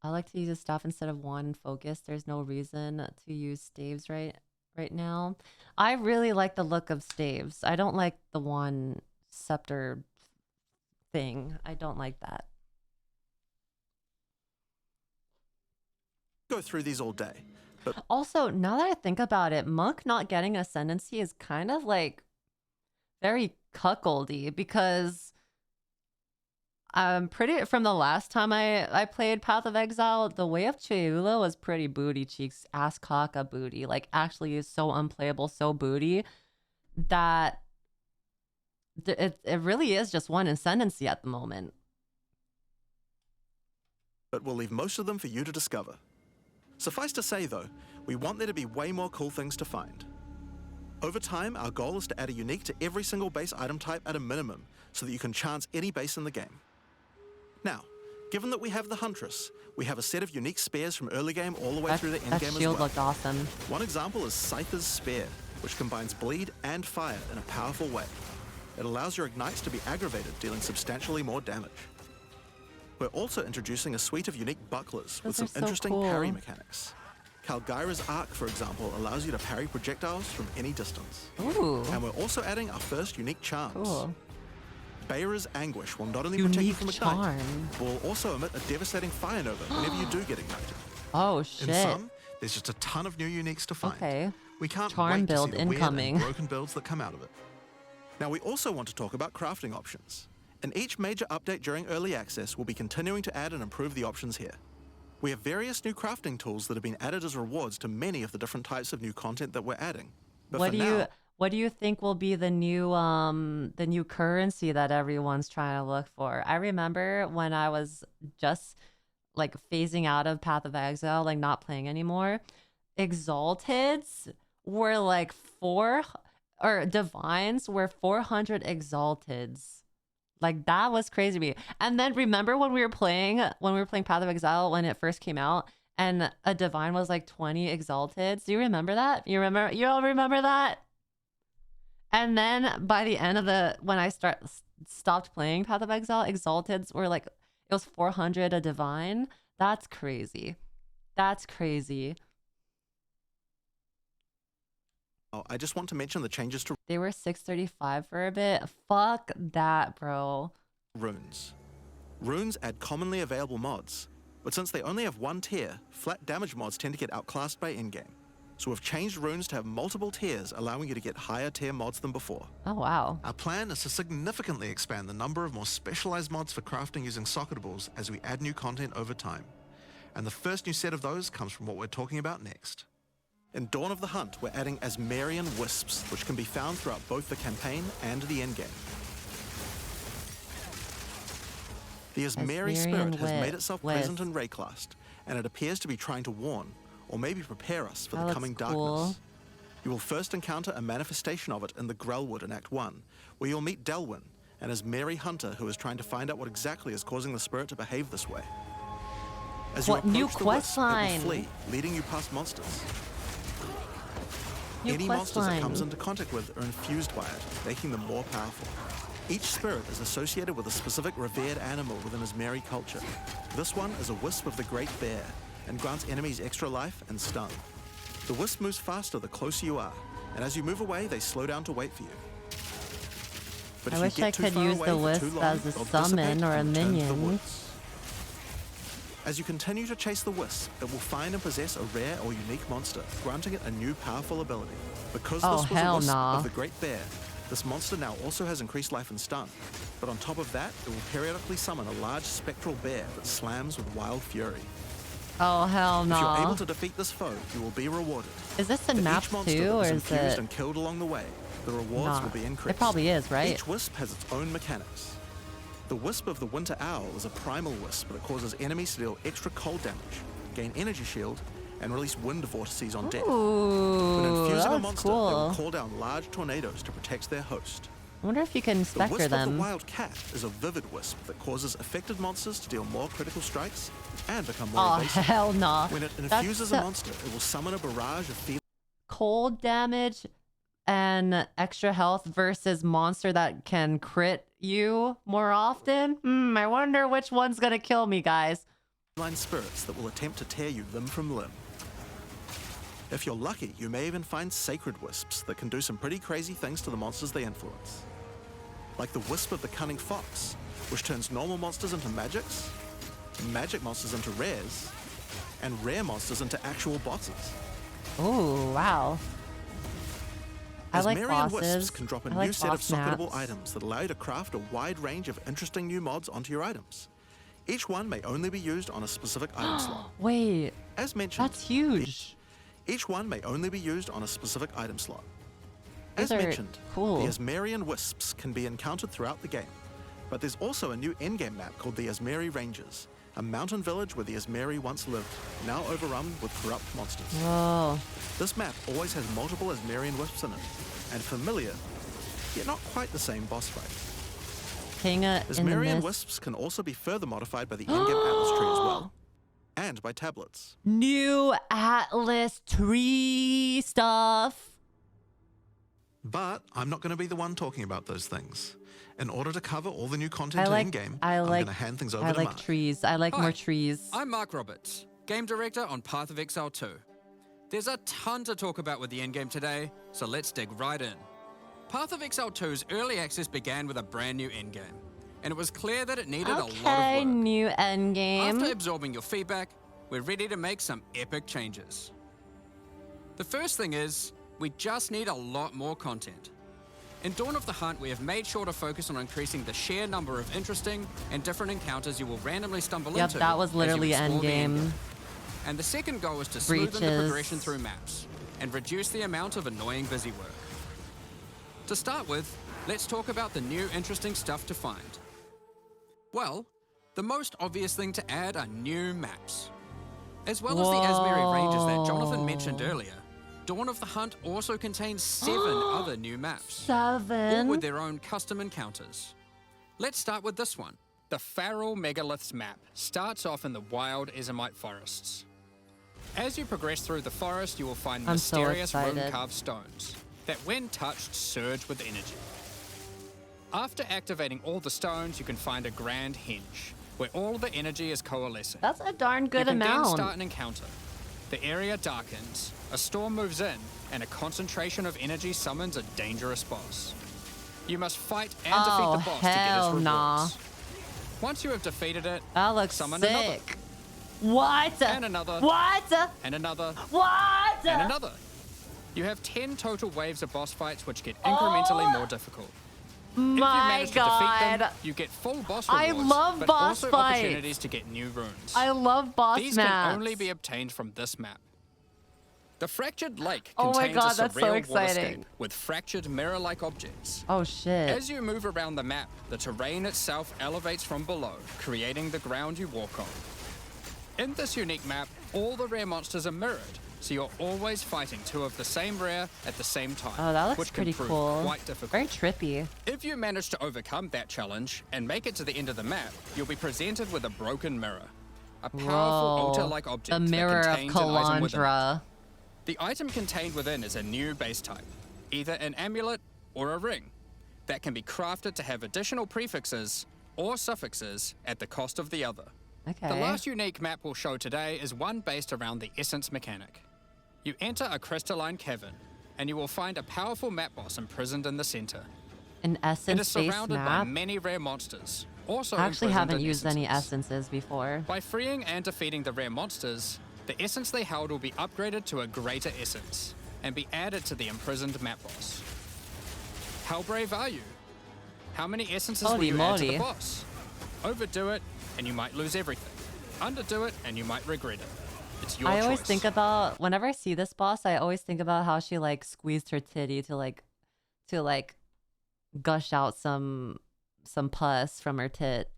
I like to use a staff instead of one focus. There's no reason to use staves right right now. I really like the look of staves. I don't like the one scepter thing. I don't like that.
Go through these all day. But
Also, now that I think about it, Monk not getting ascendancy is kind of like very cuckoldy, because I'm pretty, from the last time I played Path of Exile, the way of Cheula was pretty booty cheeks, ass caca booty. Like, actually is so unplayable, so booty that it really is just one ascendancy at the moment.
but we'll leave most of them for you to discover. Suffice to say, though, we want there to be way more cool things to find. Over time, our goal is to add a unique to every single base item type at a minimum, so that you can chance any base in the game. Now, given that we have the Huntress, we have a set of unique spears from early game all the way through the
That
endgame as
shield
well.
looked awesome.
One example is Scyther's Spear, which combines bleed and fire in a powerful way. It allows your ignites to be aggravated, dealing substantially more damage. We're also introducing a suite of unique bucklers with
Those are
some
so
interesting
cool.
parry mechanics. Kalgyra's Arc, for example, allows you to parry projectiles from any distance.
Ooh,
And we're also adding our first unique charms.
cool.
Bayra's Anguish will not only protect you
Unique
from ignite,
charm.
but will also emit a devastating fire nova whenever you do get ignited.
Oh
In
shit.
sum, there's just a ton of new uniques to find.
Okay.
We can't
Charm
wait
build
to see the weird
incoming.
and broken builds that come out of it. Now, we also want to talk about crafting options. In each major update during early access, we'll be continuing to add and improve the options here. We have various new crafting tools that have been added as rewards to many of the different types of new content that we're adding. But
What
for
do you
now,
what do you think will be the new currency that everyone's trying to look for? I remember when I was just like phasing out of Path of Exile, like not playing anymore, exalteds were like divines were 400 exalteds. Like, that was crazy to me. And then remember when we were playing Path of Exile when it first came out, and a divine was like 20 exalteds. Do you remember that? You all remember that? And then by the end of when I stopped playing Path of Exile, exalteds were like, it was 400 a divine. That's crazy. That's crazy.
I just want to mention the changes to
They were 635 for a bit. Fuck that, bro.
runes. Runes add commonly available mods, but since they only have one tier, flat damage mods tend to get outclassed by endgame. So we've changed runes to have multiple tiers, allowing you to get higher tier mods than before.
Oh, wow.
Our plan is to significantly expand the number of more specialized mods for crafting using socketables as we add new content over time. And the first new set of those comes from what we're talking about next. In Dawn of the Hunt, we're adding Azmerian wisps, which can be found throughout both the campaign and the endgame. The Azmeri spirit has made itself present in Rayclast, and it appears to be trying to warn, or maybe prepare us for
That
the
looks
coming
cool.
darkness. You will first encounter a manifestation of it in the Grellwood in Act 1, where you'll meet Delwyn, an Azmeri hunter who is trying to find out what exactly is causing the spirit to behave this way. As you
What new
approach the
quest
wisp, it will
line?
flee, leading you past monsters.
New
Any
quest
monsters it
line.
comes into contact with are infused by it, making them more powerful. Each spirit is associated with a specific revered animal within Azmeri culture. This one is a wisp of the Great Bear, and grants enemies extra life and stun. The wisp moves faster the closer you are, and as you move away, they slow down to wait for you. But
I
if
wish
you get
I
too
could
far
use
away
the
for
wisp
too long,
as a
they'll
summon
dissipate
or a
and return to the
minion.
woods. As you continue to chase the wisp, it will find and possess a rare or unique monster, granting it a new powerful ability. Because
Oh,
this was a
hell
wisp
nah.
of the Great Bear, this monster now also has increased life and stun. But on top of that, it will periodically summon a large spectral bear that slams with wild fury.
Oh, hell
If you're able
no.
to defeat this foe, you will be rewarded.
Is this in
For
maps
each monster
too,
that
or
was
is
infused
it?
and killed along the way, the rewards
Nah.
will be
It
increased.
probably is, right?
Each wisp has its own mechanics. The Wisp of the Winter Owl is a primal wisp that causes enemies to deal extra cold damage, gain energy shield, and release wind vortices on death. When
Ooh,
infusing a
that's
monster, they will
cool.
call down large tornadoes to protect their host.
I wonder if you can
The
spectre
Wisp of the
them.
Wild Cat is a vivid wisp that causes affected monsters to deal more critical strikes and become more
Oh,
evasive.
hell nah.
When it
That's
infuses a monster, it will summon a barrage of feeling.
cold damage and extra health versus monster that can crit you more often. I wonder which one's gonna kill me, guys.
Spirits that will attempt to tear you limb from limb. If you're lucky, you may even find sacred wisps that can do some pretty crazy things to the monsters they influence. Like the wisp of the cunning fox, which turns normal monsters into magics, magic monsters into rares, and rare monsters into actual bosses.
Oh, wow. I like
Azmerian
bosses.
wisps can drop a
I
new
like
set of
boss
socketable
maps.
items that allow you to craft a wide range of interesting new mods onto your items. Each one may only be used on a specific item slot.
Wait,
As mentioned,
that's huge.
each one may only be used on a specific item slot.
Those
As
are
mentioned,
cool.
the Azmerian wisps can be encountered throughout the game, but there's also a new endgame map called the Azmeri Ranges, a mountain village where the Azmeri once lived, now overrun with corrupt monsters.
Whoa.
This map always has multiple Azmerian wisps in it, and familiar, yet not quite the same boss fight.
Kinga in the
Azmerian
mist.
wisps can also be further modified by the endgame Atlas tree as well, and by tablets.
New Atlas tree stuff.
But I'm not going to be the one talking about those things. In order to cover all the new content
I
in
like.
in-game,
I
I'm
like.
going to hand things over
I
to
like
Mark.
trees. I like
Hi,
more trees.
I'm Mark Roberts, Game Director on Path of Exile 2. There's a ton to talk about with the endgame today, so let's dig right in. Path of Exile 2's early access began with a brand new endgame, and it was clear that it needed a lot
Okay,
of work.
new end game.
After absorbing your feedback, we're ready to make some epic changes. The first thing is, we just need a lot more content. In Dawn of the Hunt, we have made sure to focus on increasing the sheer number of interesting and different encounters you will randomly stumble
Yep,
into.
that was
as you
literally
explore the
endgame.
And the second goal is to smoothen the
Breaches.
progression through maps and reduce the amount of annoying busy work. To start with, let's talk about the new interesting stuff to find. Well, the most obvious thing to add are new maps. As well as the Azmeri ranges that Jonathan mentioned earlier, Dawn of the Hunt also contains 7 other new maps, all
7.
with their own custom encounters. Let's start with this one. The Feral Megaliths map starts off in the wild Ezomite forests. As you progress through the forest, you will find
I'm so
mysterious
excited.
rune-carved stones that, when touched, surge with energy. After activating all the stones, you can find a grand henge, where all the energy is coalescing.
That's a darn
You
good
can then
amount.
start an encounter. The area darkens, a storm moves in, and a concentration of energy summons a dangerous boss. You must fight and defeat the boss to get
hell
his rewards.
nah.
Once you have defeated it,
That looks
summon
sick.
another,
What?
and another,
What?
and another,
What?
and another. You have 10 total waves of boss fights, which get incrementally more difficult. If you
My
manage to defeat
God.
them, you get full boss
I
rewards,
love
but
boss
also
fights.
opportunities to get new runes.
I love boss
These
maps.
can only be obtained from this map. The Fractured Lake
Oh my
contains
God,
a
that's so
surreal
exciting.
waterscape with fractured mirror-like objects.
Oh shit.
As you move around the map, the terrain itself elevates from below, creating the ground you walk on. In this unique map, all the rare monsters are mirrored, so you're always fighting 2 of the same rare at the same time,
Oh, that looks
which
pretty
can prove
cool.
quite difficult.
Very trippy.
If you manage to overcome that challenge and make it to the end of the map, you'll be presented with a broken mirror, a powerful
Whoa.
altar-like object
The mirror
that
of
contains an item within it.
Kalandra.
The item contained within is a new base type, either an amulet or a ring, that can be crafted to have additional prefixes or suffixes at the cost of the other.
Okay.
The last unique map we'll show today is one based around the essence mechanic. You enter a crystalline cavern, and you will find a powerful map boss imprisoned in the center.
An
It is
essence-based
surrounded by
map.
many rare monsters, also
I actually
imprisoned
haven't
in
used any
essences.
essences before.
By freeing and defeating the rare monsters, the essence they held will be upgraded to a greater essence and be added to the imprisoned map boss. How brave are you? How many essences will
Holy
you add to the
moly.
boss? Overdo it and you might lose everything. Underdo it and you might regret it. It's your
I
choice.
always think about, whenever I see this boss, I always think about how she like squeezed her titty to like gush out some pus from her tit.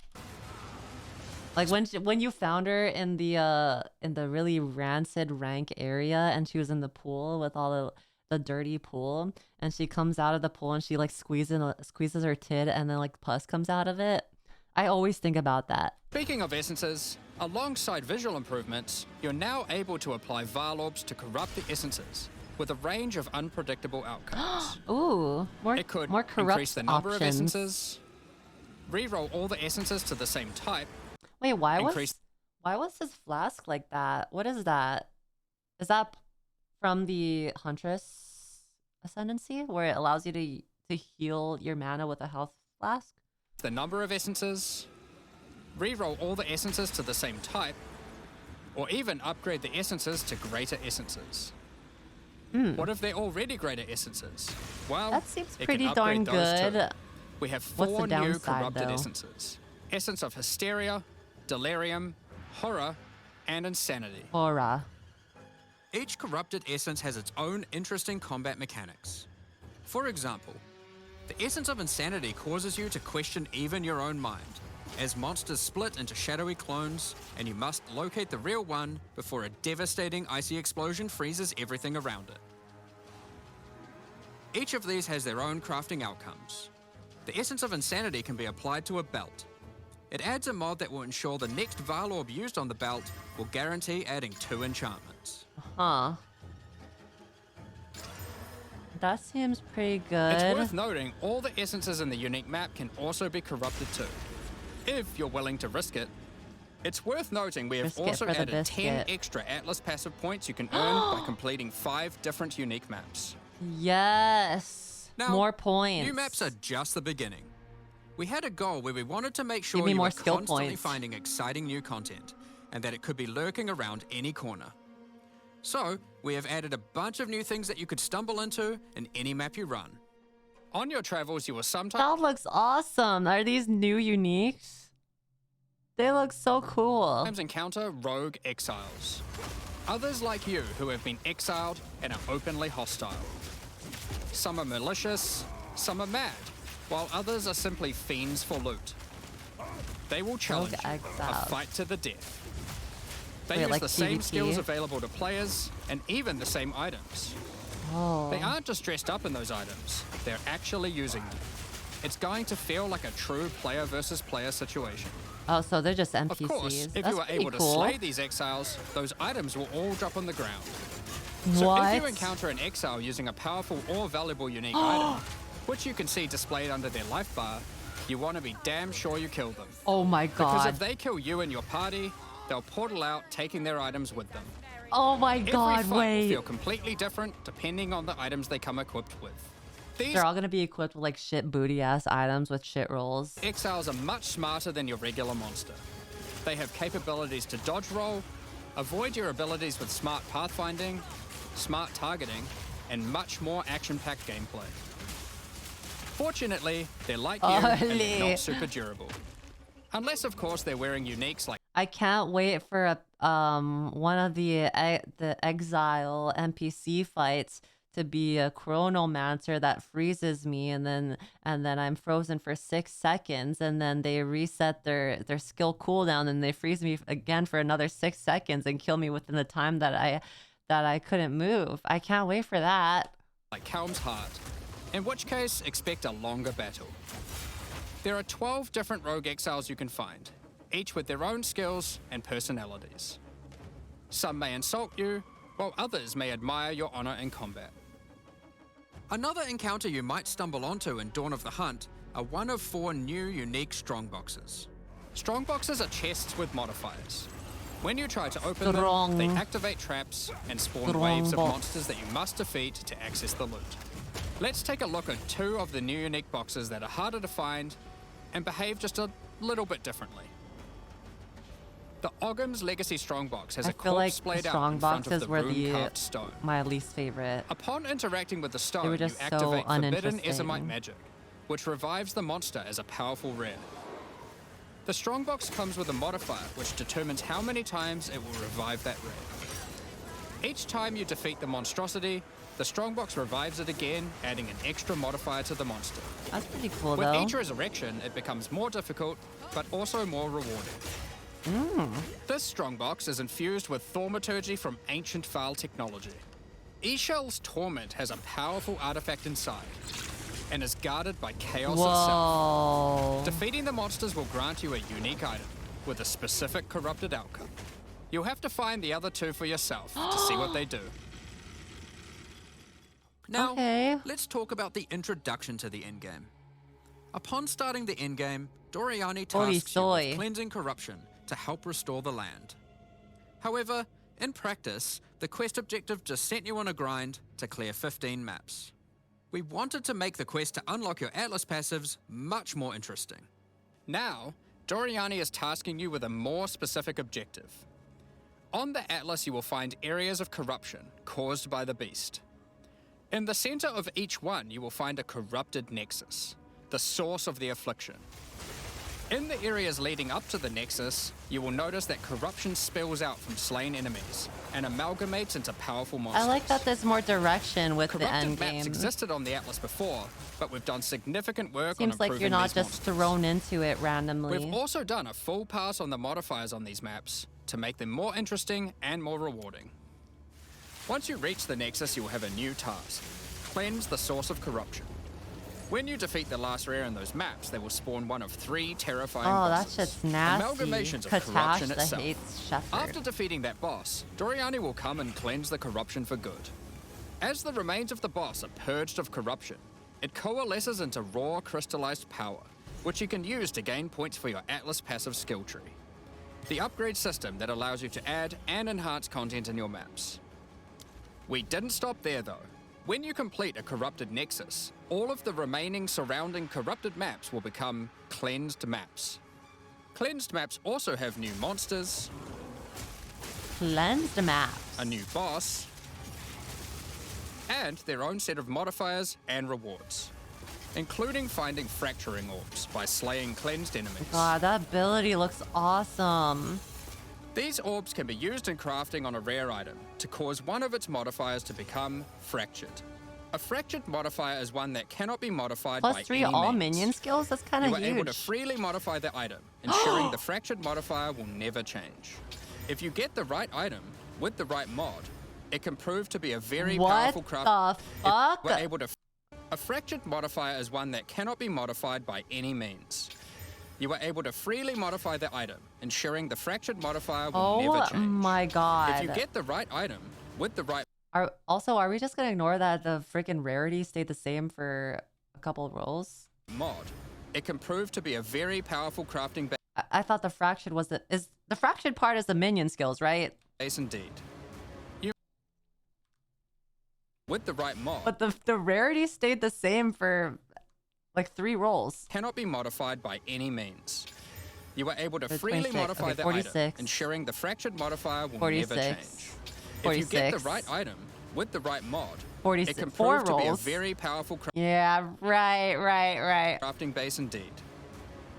Like when you found her in the really rancid rank area and she was in the pool with all the dirty pool, and she comes out of the pool and she like squeezes her tit and then like pus comes out of it. I always think about that.
Speaking of essences, alongside visual improvements, you're now able to apply Varlorbs to corrupt the essences with a range of unpredictable outcomes.
Ooh,
It could
more corrupt
increase the number
options.
of essences, reroll all the essences to the same type.
Wait, why
increase-
was his flask like that? What is that? Is that from the Huntress ascendancy, where it allows you to heal your mana with a health flask.
The number of essences, re-roll all the essences to the same type, or even upgrade the essences to greater essences. What if they're already greater essences? Well,
That seems
it
pretty
can upgrade
darn
those too.
good.
We have
What's the
4 new
downside,
corrupted
though?
essences. Essence of Hysteria, Delirium, Horror, and Insanity.
Aura.
Each corrupted essence has its own interesting combat mechanics. For example, the essence of Insanity causes you to question even your own mind, as monsters split into shadowy clones, and you must locate the real one before a devastating icy explosion freezes everything around it. Each of these has their own crafting outcomes. The essence of Insanity can be applied to a belt. It adds a mod that will ensure the next Vaal orb used on the belt will guarantee adding 2 enchantments.
Huh. That seems pretty good.
It's worth noting all the essences in the unique map can also be corrupted too, if you're willing to risk it. It's worth noting we have
Risk it
also
for the
added 10
biscuit.
extra Atlas passive points you can earn by completing 5 different unique maps.
Yes.
Now,
More points.
New maps are just the beginning. We had a goal where we wanted to make
Give
sure
me
you
more
were
skill
constantly
points.
finding exciting new content, and that it could be lurking around any corner. So, we have added a bunch of new things that you could stumble into in any map you run. On your travels, you will sometimes
That looks awesome. Are these new uniques? They look so cool.
encounter rogue exiles. Others like you who have been exiled and are openly hostile. Some are malicious, some are mad, while others are simply fiends for loot. They will challenge you, a
exiles.
fight to the death. They
Wait,
use
like
the same
PvP?
skills available to players, and even the same items.
Oh.
They aren't just dressed up in those items, they're actually using them. It's going to feel like a true player versus player situation.
Oh, so they're just
Of
NPCs.
course, if
That's
you are
pretty
able to
cool.
slay these exiles, those items will all drop on the ground. So
What?
if you encounter an exile using a powerful or valuable unique item, which you can see displayed under their life bar, you want to be damn sure you kill them.
Oh my
Because
god.
if they kill you and your party, they'll portal out, taking their items with them.
Oh my
Every
god,
fight will
wait.
feel completely different depending on the items they come equipped with. These
They're all gonna be equipped with like shit booty ass items with shit rolls.
exiles are much smarter than your regular monster. They have capabilities to dodge roll, avoid your abilities with smart pathfinding, smart targeting, and much more action-packed gameplay. Fortunately, they're like you and they're
Holy.
not super durable. Unless, of course, they're wearing uniques like
I can't wait for a one of the Exile NPC fights to be a chronomancer that freezes me, and then I'm frozen for 6 seconds, and then they reset their skill cooldown and they freeze me again for another 6 seconds and kill me within the time that I couldn't move. I can't wait for that.
Helm's Heart, in which case expect a longer battle. There are 12 different rogue exiles you can find, each with their own skills and personalities. Some may insult you, while others may admire your honor in combat. Another encounter you might stumble onto in Dawn of the Hunt are one of 4 new unique strongboxes. Strongboxes are chests with modifiers. When you try to open them, they activate traps and spawn waves of
Strongbox.
monsters that you must defeat to access the loot. Let's take a look at 2 of the new unique boxes that are harder to find and behave just a little bit differently. The Ogham's Legacy Strongbox has
I
a
feel like
corpse splayed
the
out in front of
strongboxes
the
were
rune-carved stone.
my least favorite.
Upon interacting with the stone,
were
you
just so
activate forbidden
uninteresting.
Azmite magic, which revives the monster as a powerful rare. The strongbox comes with a modifier which determines how many times it will revive that rare. Each time you defeat the monstrosity, the strongbox revives it again, adding an extra modifier to the monster.
That's pretty cool
With
though.
each resurrection, it becomes more difficult, but also more rewarding. This strongbox is infused with thaumaturgy from ancient Vaal technology. Eshel's Torment has a powerful artifact inside, and is guarded by Chaos itself.
Whoa.
Defeating the monsters will grant you a unique item, with a specific corrupted outcome. You'll have to find the other 2 for yourself to see what they do. Now,
Okay.
let's talk about the introduction to the endgame. Upon starting the endgame, Doriani
Holy
tasks you with
soy.
cleansing corruption to help restore the land. However, In practice, the quest objective just sent you on a grind to clear 15 maps. We wanted to make the quest to unlock your Atlas passives much more interesting. Now, Doriani is tasking you with a more specific objective. On the Atlas, you will find areas of corruption caused by the beast. In the center of each one, you will find a corrupted nexus, the source of the affliction. In the areas leading up to the nexus, you will notice that corruption spills out from slain enemies and amalgamates into powerful monsters.
I like that there's more direction with the
Corrupted
end
maps
game.
existed on the Atlas before, but we've done significant work on
Seems
improving
like you're not
these
just
monsters.
thrown into it randomly.
We've also done a full pass on the modifiers on these maps to make them more interesting and more rewarding. Once you reach the nexus, you will have a new task: cleanse the source of corruption. When you defeat the last rare in those maps, they will spawn one of 3 terrifying
Oh, that
bosses.
shit's nasty.
Amalgamations of
Katash
corruption
that
itself.
hates Shepherd.
After defeating that boss, Doriani will come and cleanse the corruption for good. As the remains of the boss are purged of corruption, it coalesces into raw crystallized power, which you can use to gain points for your Atlas passive skill tree. The upgrade system that allows you to add and enhance content in your maps. We didn't stop there though. When you complete a corrupted nexus, all of the remaining surrounding corrupted maps will become cleansed maps. Cleansed maps also have new monsters,
Cleansed maps.
a new boss, and their own set of modifiers and rewards, including finding fracturing orbs by slaying cleansed enemies.
God, that ability looks awesome.
These orbs can be used in crafting on a rare item to cause one of its modifiers to become fractured. A fractured modifier is one that cannot be modified by
Plus 3
any
all
means.
minion skills? That's kind
You
of
are able to
huge.
freely modify the item, ensuring the fractured modifier will never change. If you get the right item with the right mod, it can prove to be a very
What
powerful craft.
the fuck?
We're able to. A fractured modifier is one that cannot be modified by any means. You are able to freely modify the item, ensuring the fractured modifier will never
Oh
change.
my god.
If you get the right item with the right
Are we just gonna ignore that the freaking rarity stayed the same for a couple of rolls?
mod, it can prove to be a very powerful crafting
I thought the fractured was the fractured part is the minion skills, right?
base indeed. You with the right mod
But the rarity stayed the same for like 3 rolls.
cannot be modified by any means. You are able to
So
freely
26,
modify
okay,
the
46.
item, ensuring the fractured modifier will
46.
never change. If you get the
46.
right item with the right mod,
46.
it can
4
prove to be a
rolls.
very powerful
Yeah, right.
crafting base indeed.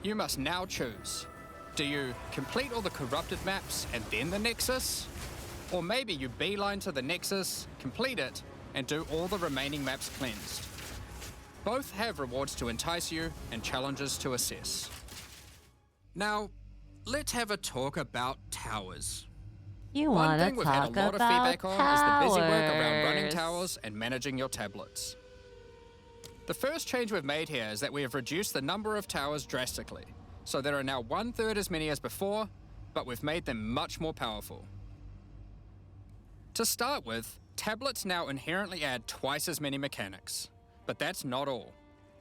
You must now choose. Do you complete all the corrupted maps and then the nexus? Or maybe you beeline to the nexus, complete it, and do all the remaining maps cleansed. Both have rewards to entice you and challenges to assess. Now, let's have a talk about towers.
You
One
wanna
thing we've had a
talk
lot of
about
feedback on is the busy work around running
towers.
towers and managing your tablets. The first change we've made here is that we have reduced the number of towers drastically, so there are now 1/3 as many as before, but we've made them much more powerful. To start with, tablets now inherently add twice as many mechanics, but that's not all.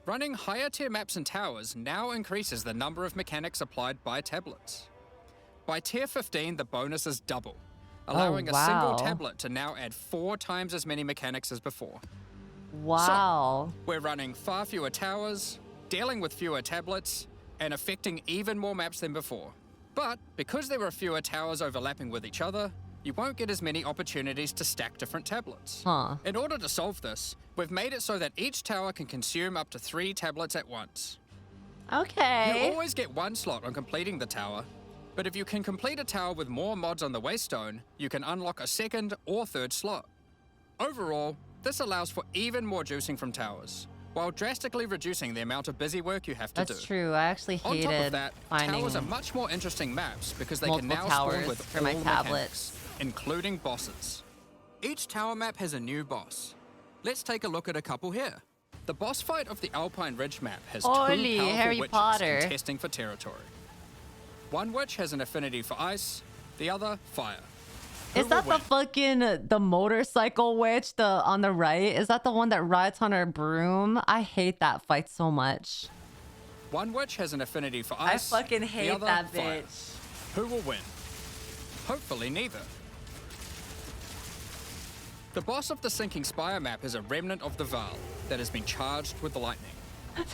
Running higher tier maps and towers now increases the number of mechanics applied by tablets. By tier 15, the bonus is double, allowing a single
wow.
tablet to now add 4 times as many mechanics as before.
Wow.
We're running far fewer towers, dealing with fewer tablets, and affecting even more maps than before. But because there are fewer towers overlapping with each other, you won't get as many opportunities to stack different tablets.
Huh.
In order to solve this, we've made it so that each tower can consume up to 3 tablets at once. You
Okay.
always get 1 slot on completing the tower, but if you can complete a tower with more mods on the waystone, you can unlock a 2nd or 3rd slot. Overall, this allows for even more juicing from towers, while drastically reducing the amount of busy work you have to do.
That's true. I actually
On top of
hated
that,
finding
towers are much more interesting maps because they can
multiple
now
towers
spawn with
for
all
my tablet.
mechanics, including bosses. Each tower map has a new boss. Let's take a look at a couple here. The boss fight of the Alpine Ridge map has 2
Holy
powerful
Harry
witches
Potter.
contesting for territory. One witch has an affinity for ice, the other fire. Who
Is that
will
the fucking the motorcycle witch on the right? Is that the one that rides on her broom? I hate that fight so much.
One witch has an affinity for
I
ice.
fucking
the
hate
other
that
fire.
bitch.
Who will win? Hopefully neither. The boss of the Sinking Spire map is a remnant of the Val that has been charged with lightning.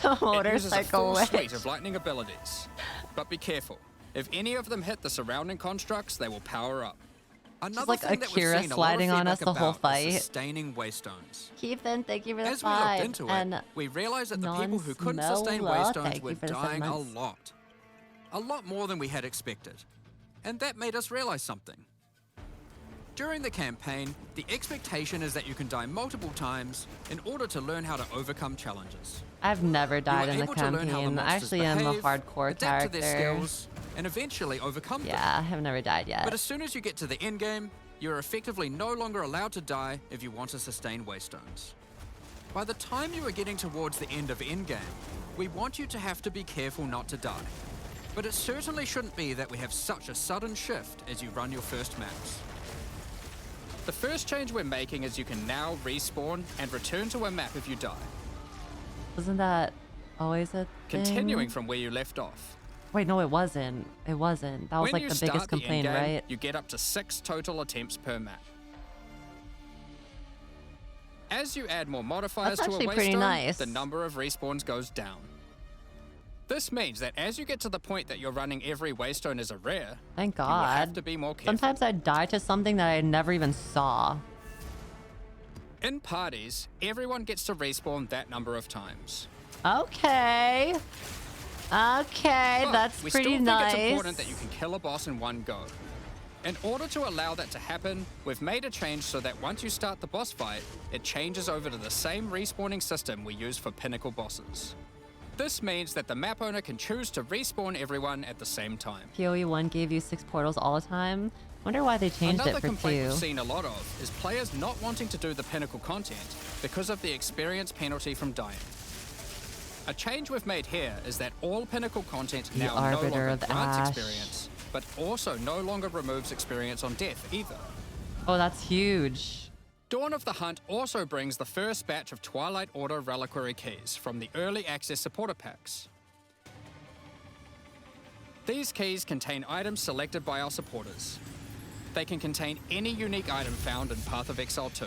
The
It uses a
motorcycle
full suite
witch.
of lightning abilities. But be careful. If any of them hit the surrounding constructs, they will power up.
Another
like
thing that we've
Akira
seen
sliding
a lot
on
of
us
feedback
the whole
about
fight.
is sustaining waystones.
Keithan, thank you for the
As we looked
five.
into
And
it, we realized that the people who couldn't
Non-Smola,
sustain
thank
waystones
you
were
for the 7
dying a
months.
lot. A lot more than we had expected. And that made us realize something. During the campaign, the expectation is that you can die multiple times in order to learn how to overcome challenges.
I've never died
You
in
are
the
able to learn how the
campaign. I
monsters
actually am a
behave,
hardcore
adapt to their
character.
skills, and eventually overcome them.
Yeah, I have never died yet.
But as soon as you get to the end game, you're effectively no longer allowed to die if you want to sustain waystones. By the time you are getting towards the end of Endgame, we want you to have to be careful not to die. But it certainly shouldn't be that we have such a sudden shift as you run your first maps.
The first change we're making is you can now respawn and return to a map if you die.
Wasn't that always a thing?
Continuing from where you left off.
Wait, no, it wasn't. It wasn't. That was
When
like
you
the
start
biggest complaint,
endgame,
right?
you get up to 6 total attempts per map. As you add more modifiers
That's
to a
actually pretty
waystone,
nice.
the number of respawns goes down. This means that as you get to the point that you're running every waystone as a rare,
Thank
you will have
God.
to be more careful.
Sometimes I die to something that I never even saw.
In parties, everyone gets to respawn that number of times.
Okay. Okay,
But
that's
we
pretty
still
nice.
think it's important that you can kill a boss in one go. In order to allow that to happen, we've made a change so that once you start the boss fight, it changes over to the same respawning system we use for pinnacle bosses. This means that the map owner can choose to respawn everyone at the same time.
PoE 1 gave you 6 portals all the time. Wonder why they changed
Another
it for
complaint
2.
we've seen a lot of is players not wanting to do the pinnacle content because of the experience penalty from dying. A change we've made here is that all pinnacle content
The
now no
Arbiter
longer
of
grants
Ash.
experience, but also no longer removes experience on death either.
Oh, that's huge.
Dawn of the Hunt also brings the first batch of Twilight Order reliquary keys from the early access supporter packs. These keys contain items selected by our supporters. They can contain any unique item found in Path of Exile 2.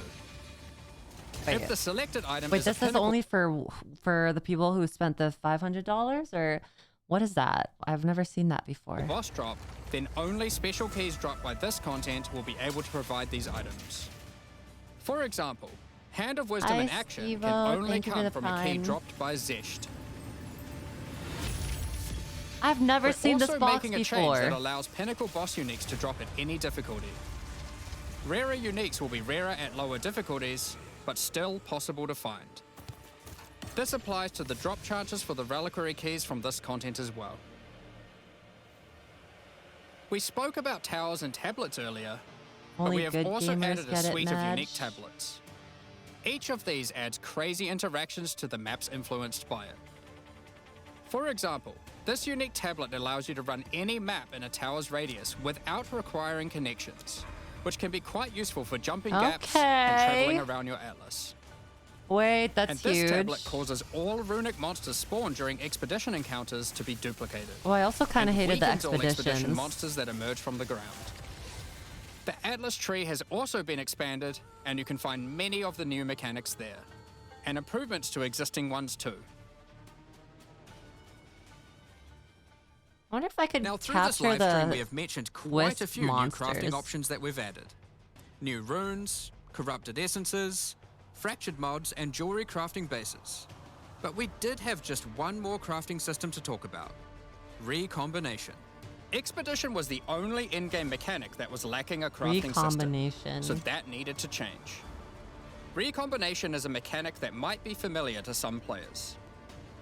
Wait,
If the selected item
wait,
is a
this is
pinnacle
only for the people who spent the $500, or what is that? I've never seen that before.
boss drop, then only special keys dropped by this content will be able to provide these items. For example, Hand of Wisdom
Hi,
in action
Steve-o.
can only
Thank you for
come
the
from a key
Prime.
dropped by Zesht.
I've never
We're
seen this
also
box
making a change that
before.
allows pinnacle boss uniques to drop at any difficulty. Rarer uniques will be rarer at lower difficulties, but still possible to find. This applies to the drop chances for the reliquary keys from this content as well. We spoke about towers and tablets earlier, but
Only
we have
good
also
gamers
added a
get it,
suite of unique
Madge.
tablets. Each of these adds crazy interactions to the maps influenced by it. For example, this unique tablet allows you to run any map in a tower's radius without requiring connections, which can be quite useful for jumping gaps and
Okay.
traveling around your atlas.
Wait, that's
And this
huge.
tablet causes all runic monsters spawned during expedition encounters to be duplicated.
Well, I also kind of
and
hated the
weakens all expedition
expeditions.
monsters that emerge from the ground. The Atlas tree has also been expanded, and you can find many of the new mechanics there, and improvements to existing ones too.
I wonder if I could
Now, through this
capture
live stream,
the
we have mentioned quite a
wisp
few new
monsters.
crafting options that we've added. New runes, corrupted essences, fractured mods, and jewelry crafting bases. But we did have just one more crafting system to talk about. Recombination. Expedition was the only in-game mechanic that was lacking a crafting system,
Recombination.
so that needed to change. Recombination is a mechanic that might be familiar to some players.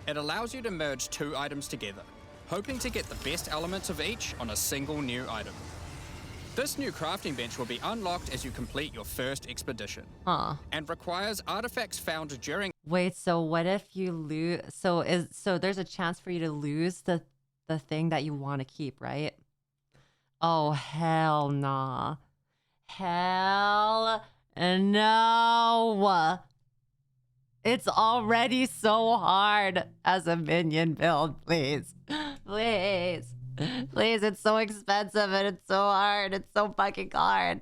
It allows you to merge 2 items together, hoping to get the best elements of each on a single new item. This new crafting bench will be unlocked as you complete your first expedition,
Huh.
and requires artifacts found during
Wait, so what if you lose? So there's a chance for you to lose the thing that you want to keep, right? Oh, hell nah. Hell no. It's already so hard as a minion build, please. Please. Please, it's so expensive and it's so hard. It's so fucking hard.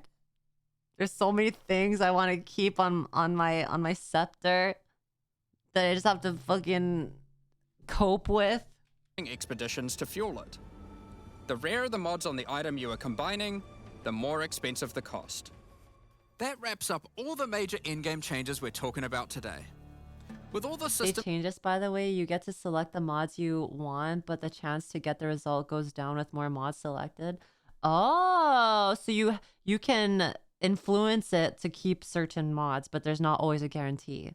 There's so many things I want to keep on my scepter that I just have to fucking cope with.
Expeditions to fuel it. The rarer the mods on the item you are combining, the more expensive the cost. That wraps up all the major endgame changes we're talking about today. With all the
They
system
change this, by the way. You get to select the mods you want, but the chance to get the result goes down with more mods selected. Oh, so you can influence it to keep certain mods, but there's not always a guarantee.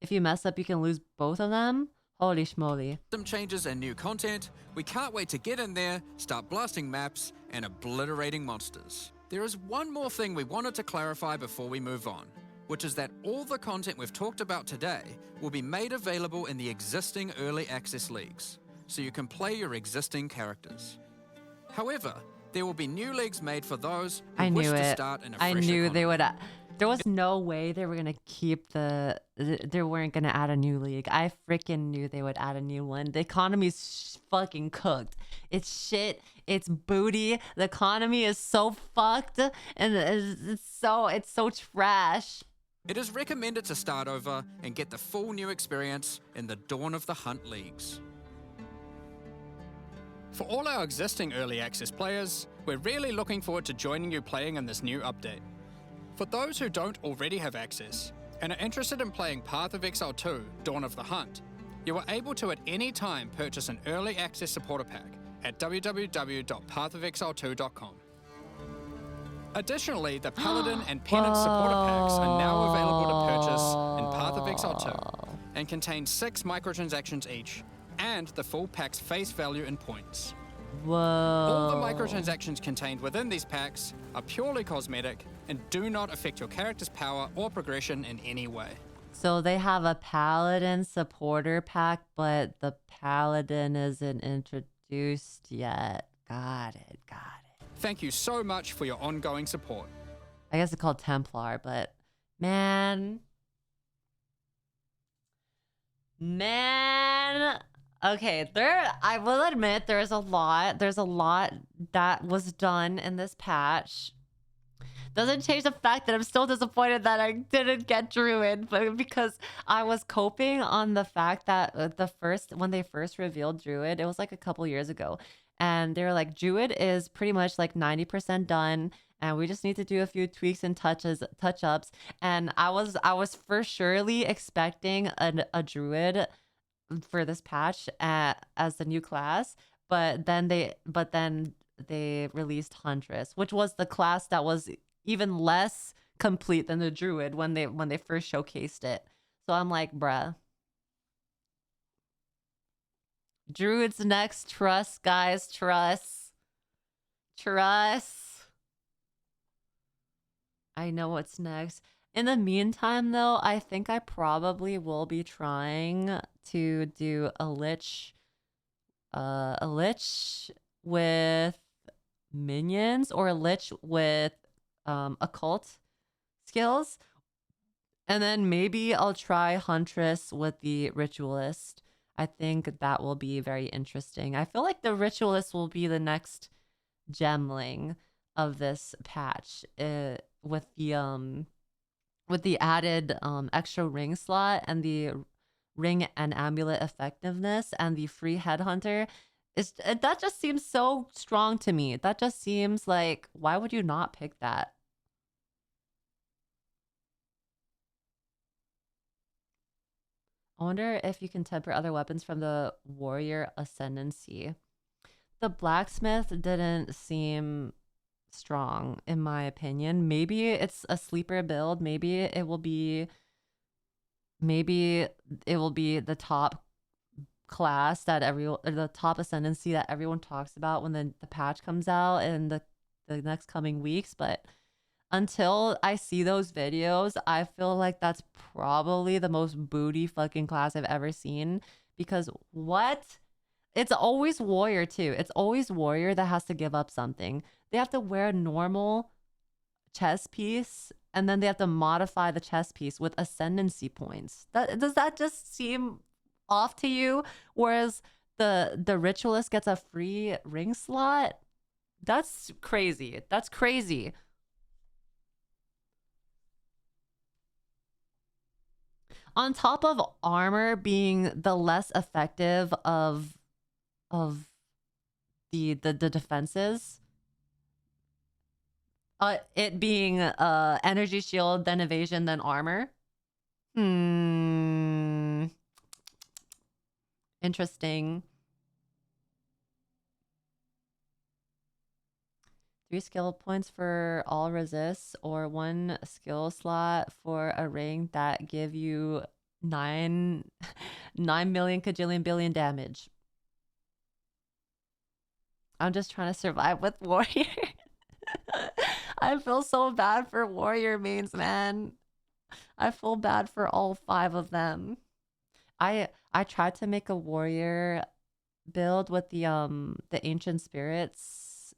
If you mess up, you can lose both of them. Holy schmoly.
changes and new content, we can't wait to get in there, start blasting maps, and obliterating monsters. There is one more thing we wanted to clarify before we move on, which is that all the content we've talked about today will be made available in the existing early access leagues, so you can play your existing characters. However, there will be new leagues made for those who
I
wish
knew
to
it.
start in a
I
fresh
knew
economy.
they would. There was no way they were gonna keep they weren't gonna add a new league. I freaking knew they would add a new one. The economy's fucking cooked. It's shit. It's booty. The economy is so fucked, and it's so trash.
It is recommended to start over and get the full new experience in the Dawn of the Hunt leagues. For all our existing early access players, we're really looking forward to joining you playing in this new update. For those who don't already have access and are interested in playing Path of Exile 2, Dawn of the Hunt, you are able to at any time purchase an early access supporter pack at www.pathofexile2.com. Additionally, the Paladin and Penance supporter packs are now available to purchase in Path of Exile 2 and contain 6 microtransactions each and the full pack's face value in points.
Whoa.
All the microtransactions contained within these packs are purely cosmetic and do not affect your character's power or progression in any way.
So they have a Paladin supporter pack, but the Paladin isn't introduced yet. Got it.
Thank you so much for your ongoing support.
I guess it's called Templar, but man. Okay, I will admit there's a lot that was done in this patch. Doesn't change the fact that I'm still disappointed that I didn't get Druid, but because I was coping on the fact that when they first revealed Druid, it was like a couple years ago, and they were like, Druid is pretty much like 90% done, and we just need to do a few tweaks and touch-ups. And I was for surely expecting a Druid for this patch as the new class, but then they released Huntress, which was the class that was even less complete than the Druid when they first showcased it. So I'm like, bruh. Druid's next. Trust, guys. Trust. I know what's next. In the meantime, though, I think I probably will be trying to do a Lich with minions, or a Lich with occult skills, and then maybe I'll try Huntress with the Ritualist. I think that will be very interesting. I feel like the Ritualist will be the next gemling of this patch, with the added extra ring slot and the ring and amulet effectiveness and the free headhunter. That just seems so strong to me. That just seems like, why would you not pick that? I wonder if you can temper other weapons from the warrior ascendancy. The blacksmith didn't seem strong, in my opinion. Maybe it's a sleeper build. Maybe it will be the top class that the top ascendancy that everyone talks about when the patch comes out in the next coming weeks. But until I see those videos, I feel like that's probably the most booty fucking class I've ever seen. Because what? It's always warrior too. It's always warrior that has to give up something. They have to wear a normal chest piece, and then they have to modify the chest piece with ascendancy points. Does that just seem off to you? Whereas the ritualist gets a free ring slot? That's crazy. That's crazy. On top of armor being the less effective of the defenses, it being energy shield, then evasion, then armor. Interesting. 3 skill points for all resists, or 1 skill slot for a ring that give you 9 million kajillion billion damage. I'm just trying to survive with warrior. I feel so bad for warrior mains, man. I feel bad for all 5 of them. I tried to make a warrior build with the ancient spirits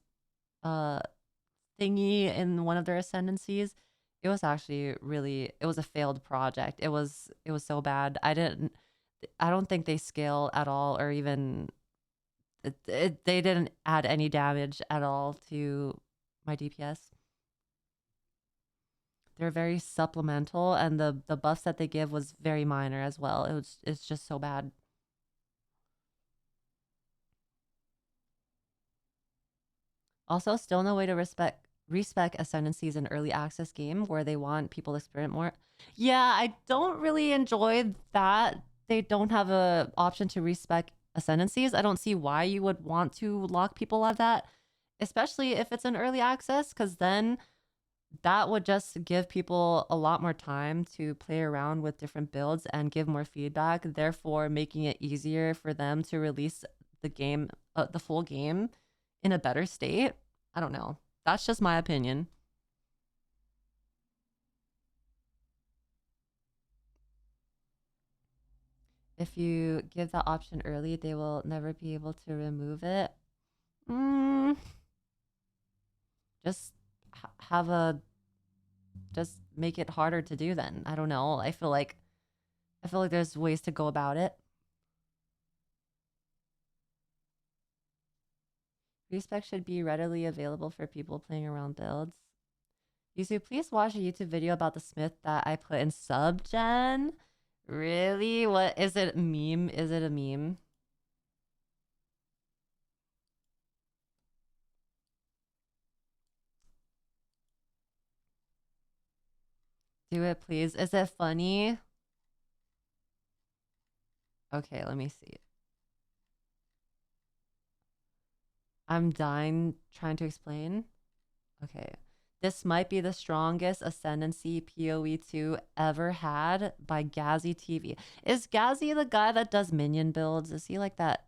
thingy in one of their ascendancies. It was actually really, it was a failed project. It was so bad. I don't think they scale at all, or even they didn't add any damage at all to my DPS. They're very supplemental, and the buffs that they give was very minor as well. It's just so bad. Also, still no way to respec ascendancies in early access game where they want people to experiment more. Yeah, I don't really enjoy that they don't have a option to respec ascendancies. I don't see why you would want to lock people out of that, especially if it's an early access, because then that would just give people a lot more time to play around with different builds and give more feedback, therefore making it easier for them to release the game, the full game, in a better state. I don't know. That's just my opinion. If you give that option early, they will never be able to remove it. Just have a, just make it harder to do then. I don't know. I feel like there's ways to go about it. Respec should be readily available for people playing around builds. Yuzu, please watch a YouTube video about the smith that I put in subgen. Really? What is it? A meme? Is it a meme? Do it, please. Is it funny? Okay, let me see. I'm dying trying to explain. Okay. This might be the strongest ascendancy PoE2 ever had by Gazzy TV. Is Gazzy the guy that does minion builds? Is he like that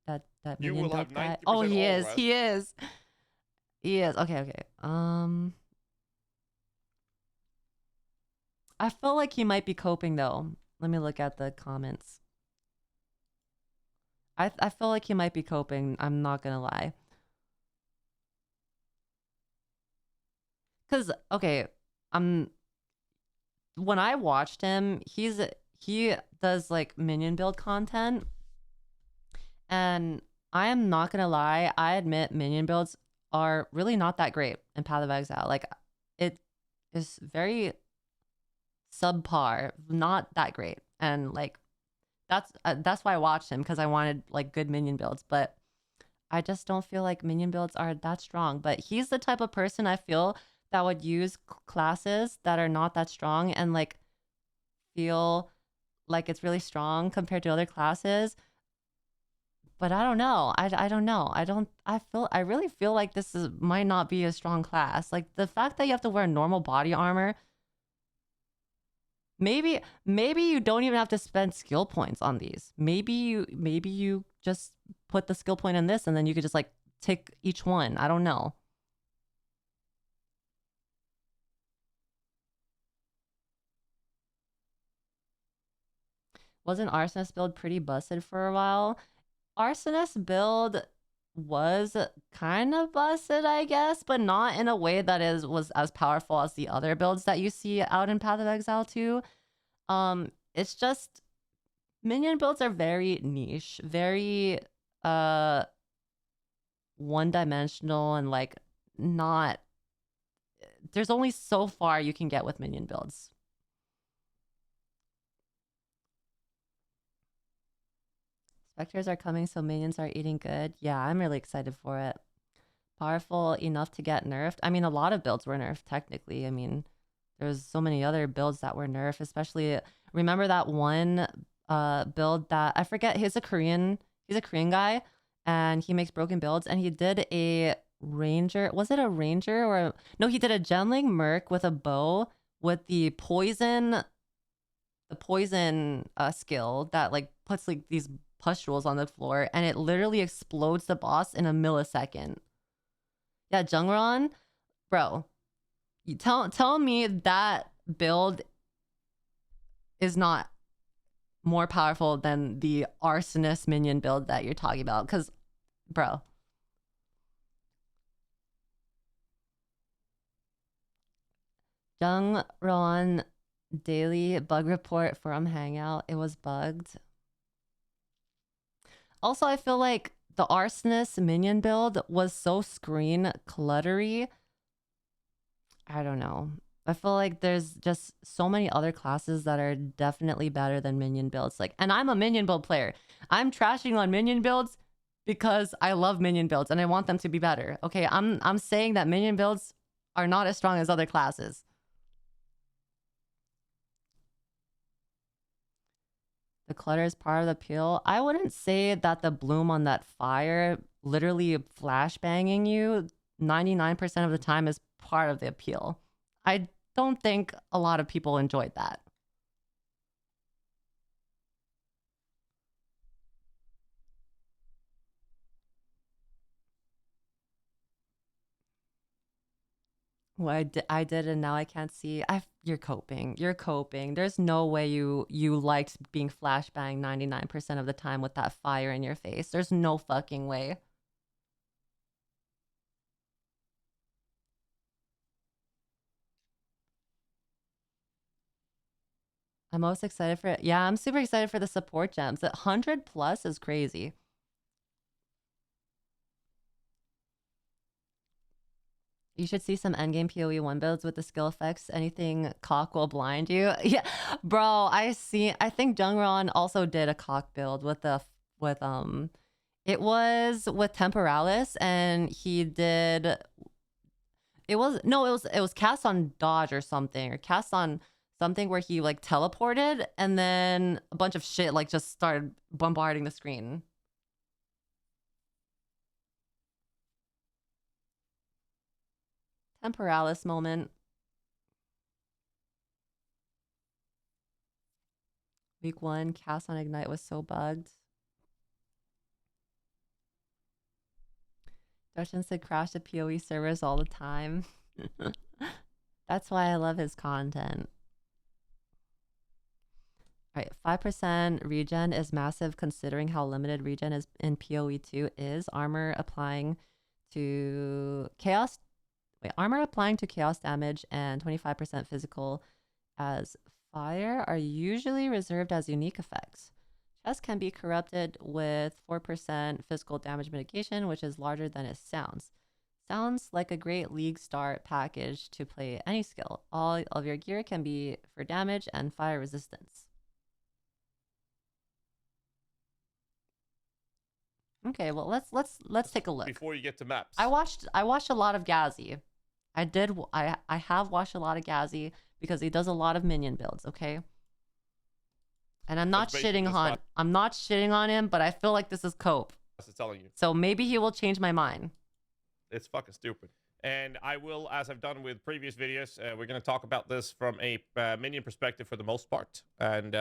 You
minion
will
build
have
guy?
90%
Oh, he
all
is.
res.
He is. He is. Okay, okay. I feel like he might be coping though. Let me look at the comments. I feel like he might be coping. I'm not gonna lie. Cause okay, when I watched him, he does like minion build content, and I am not gonna lie, I admit minion builds are really not that great in Path of Exile. Like, it is very subpar, not that great, and like that's why I watched him, because I wanted like good minion builds, but I just don't feel like minion builds are that strong. But he's the type of person I feel that would use classes that are not that strong and like feel like it's really strong compared to other classes. But I don't know. I don't know. I really feel like this might not be a strong class. Like, the fact that you have to wear normal body armor, maybe you don't even have to spend skill points on these. Maybe you just put the skill point in this, and then you could just like tick each one. I don't know. Wasn't Arsonist build pretty busted for a while? Arsonist build was kind of busted, I guess, but not in a way that was as powerful as the other builds that you see out in Path of Exile 2. It's just minion builds are very niche, very one-dimensional, and like not, there's only so far you can get with minion builds. Spectres are coming, so minions are eating good. Yeah, I'm really excited for it. Powerful enough to get nerfed. I mean, a lot of builds were nerfed, technically. I mean, there's so many other builds that were nerfed, especially... Remember that one build that... I forget, he's a Korean guy, and he makes broken builds, and he did a ranger... Was it a ranger or... No, he did a genling merc with a bow with the poison skill that like puts like these pustules on the floor, and it literally explodes the boss in a millisecond. Yeah, Jungron, bro, you tell me that build is not more powerful than the arsonist minion build that you're talking about, because bro, Jungron daily bug report from Hangout. It was bugged. Also, I feel like the arsonist minion build was so screen cluttery. I don't know. I feel like there's just so many other classes that are definitely better than minion builds. Like, and I'm a minion build player. I'm trashing on minion builds because I love minion builds and I want them to be better. Okay, I'm saying that minion builds are not as strong as other classes. The clutter is part of the appeal. I wouldn't say that the bloom on that fire literally flashbanging you 99% of the time is part of the appeal. I don't think a lot of people enjoyed that. Well, I did, and now I can't see. You're coping. You're coping. There's no way you liked being flashbang 99% of the time with that fire in your face. There's no fucking way. I'm most excited for it. Yeah, I'm super excited for the support gems. That 100 plus is crazy. You should see some endgame PoE 1 builds with the skill effects. Anything cock will blind you. Yeah, bro, I think Jungron also did a cock build with it was with Temporalis, and he did it was cast on dodge or something, or cast on something where he like teleported and then a bunch of shit like just started bombarding the screen. Temporalis moment. Week 1, cast on Ignite was so bugged. Dustin said crash the PoE servers all the time. That's why I love his content. All right, 5% regen is massive considering how limited regen is in PoE 2 is. Armor applying to chaos damage and 25% physical as fire are usually reserved as unique effects. Chest can be corrupted with 4% physical damage mitigation, which is larger than it sounds. Sounds like a great league start package to play any skill. All of your gear can be for damage and fire resistance. Okay, well let's take a look.
Before you get to maps.
I watched a lot of Gazi. I have watched a lot of Gazi because he does a lot of minion builds, okay? And I'm not shitting on him, but I feel like this is cope.
That's telling you.
So maybe he will change my mind.
It's fucking stupid. And I will, as I've done with previous videos, we're going to talk about this from a minion perspective for the most part, and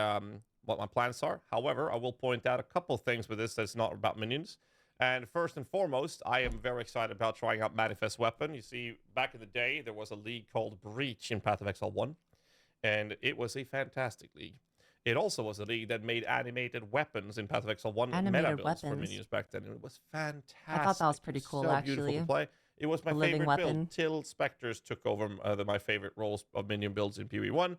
what my plans are. However, I will point out a couple things with this that's not about minions. And first and foremost, I am very excited about trying out Manifest Weapon. You see, back in the day, there was a league called Breach in Path of Exile 1, and it was a fantastic league. It also was a league that made animated weapons in Path of Exile 1 meta builds for minions back then. And it was fantastic.
I thought that was pretty cool, actually.
Beautiful to play. It was my favorite build till Spectres took over my favorite roles of minion builds in PoE 1.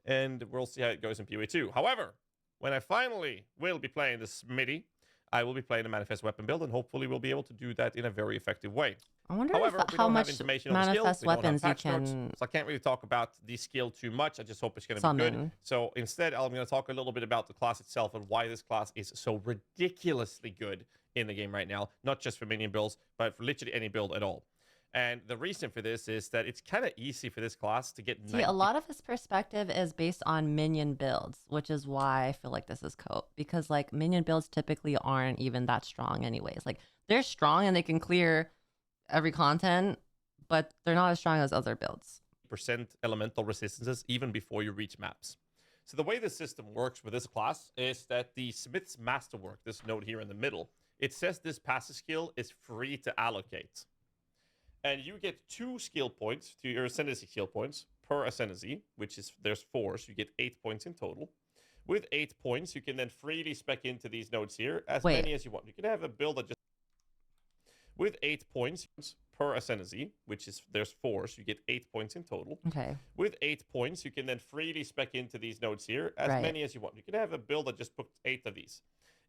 And we'll see how it goes in PoE 2. However, when I finally will be playing this MIDI, I will be playing a manifest weapon build, and hopefully we'll be able to do that in a very effective way.
I wonder
However,
if,
we
how
don't have
much
information on the skill.
manifest
We don't have
weapons you
patch notes,
can
so I can't really talk about the skill too much. I just hope it's going to be good.
summon.
So instead, I'm going to talk a little bit about the class itself and why this class is so ridiculously good in the game right now. Not just for minion builds, but for literally any build at all. And the reason for this is that it's kind of easy for this class to get
See, a lot of his perspective is based on minion builds, which is why I feel like this is cope. Because like minion builds typically aren't even that strong anyways. Like they're strong and they can clear every content, but they're not as strong as other builds.
percent elemental resistances even before you reach maps. So the way the system works with this class is that the Smith's Masterwork, this node here in the middle, it says this passive skill is free to allocate. And you get 2 skill points to your ascendancy skill points per ascendancy, which is, there's 4, so you get 8 points in total. With 8 points, you can then freely spec into these nodes here, as many as you want. You can have a build that just... With 8 points per ascendancy, which is, there's 4, so you get 8 points in total.
Okay.
With 8 points, you can then freely spec into these nodes here, as many as you want. You can have a build that just puts 8 of these.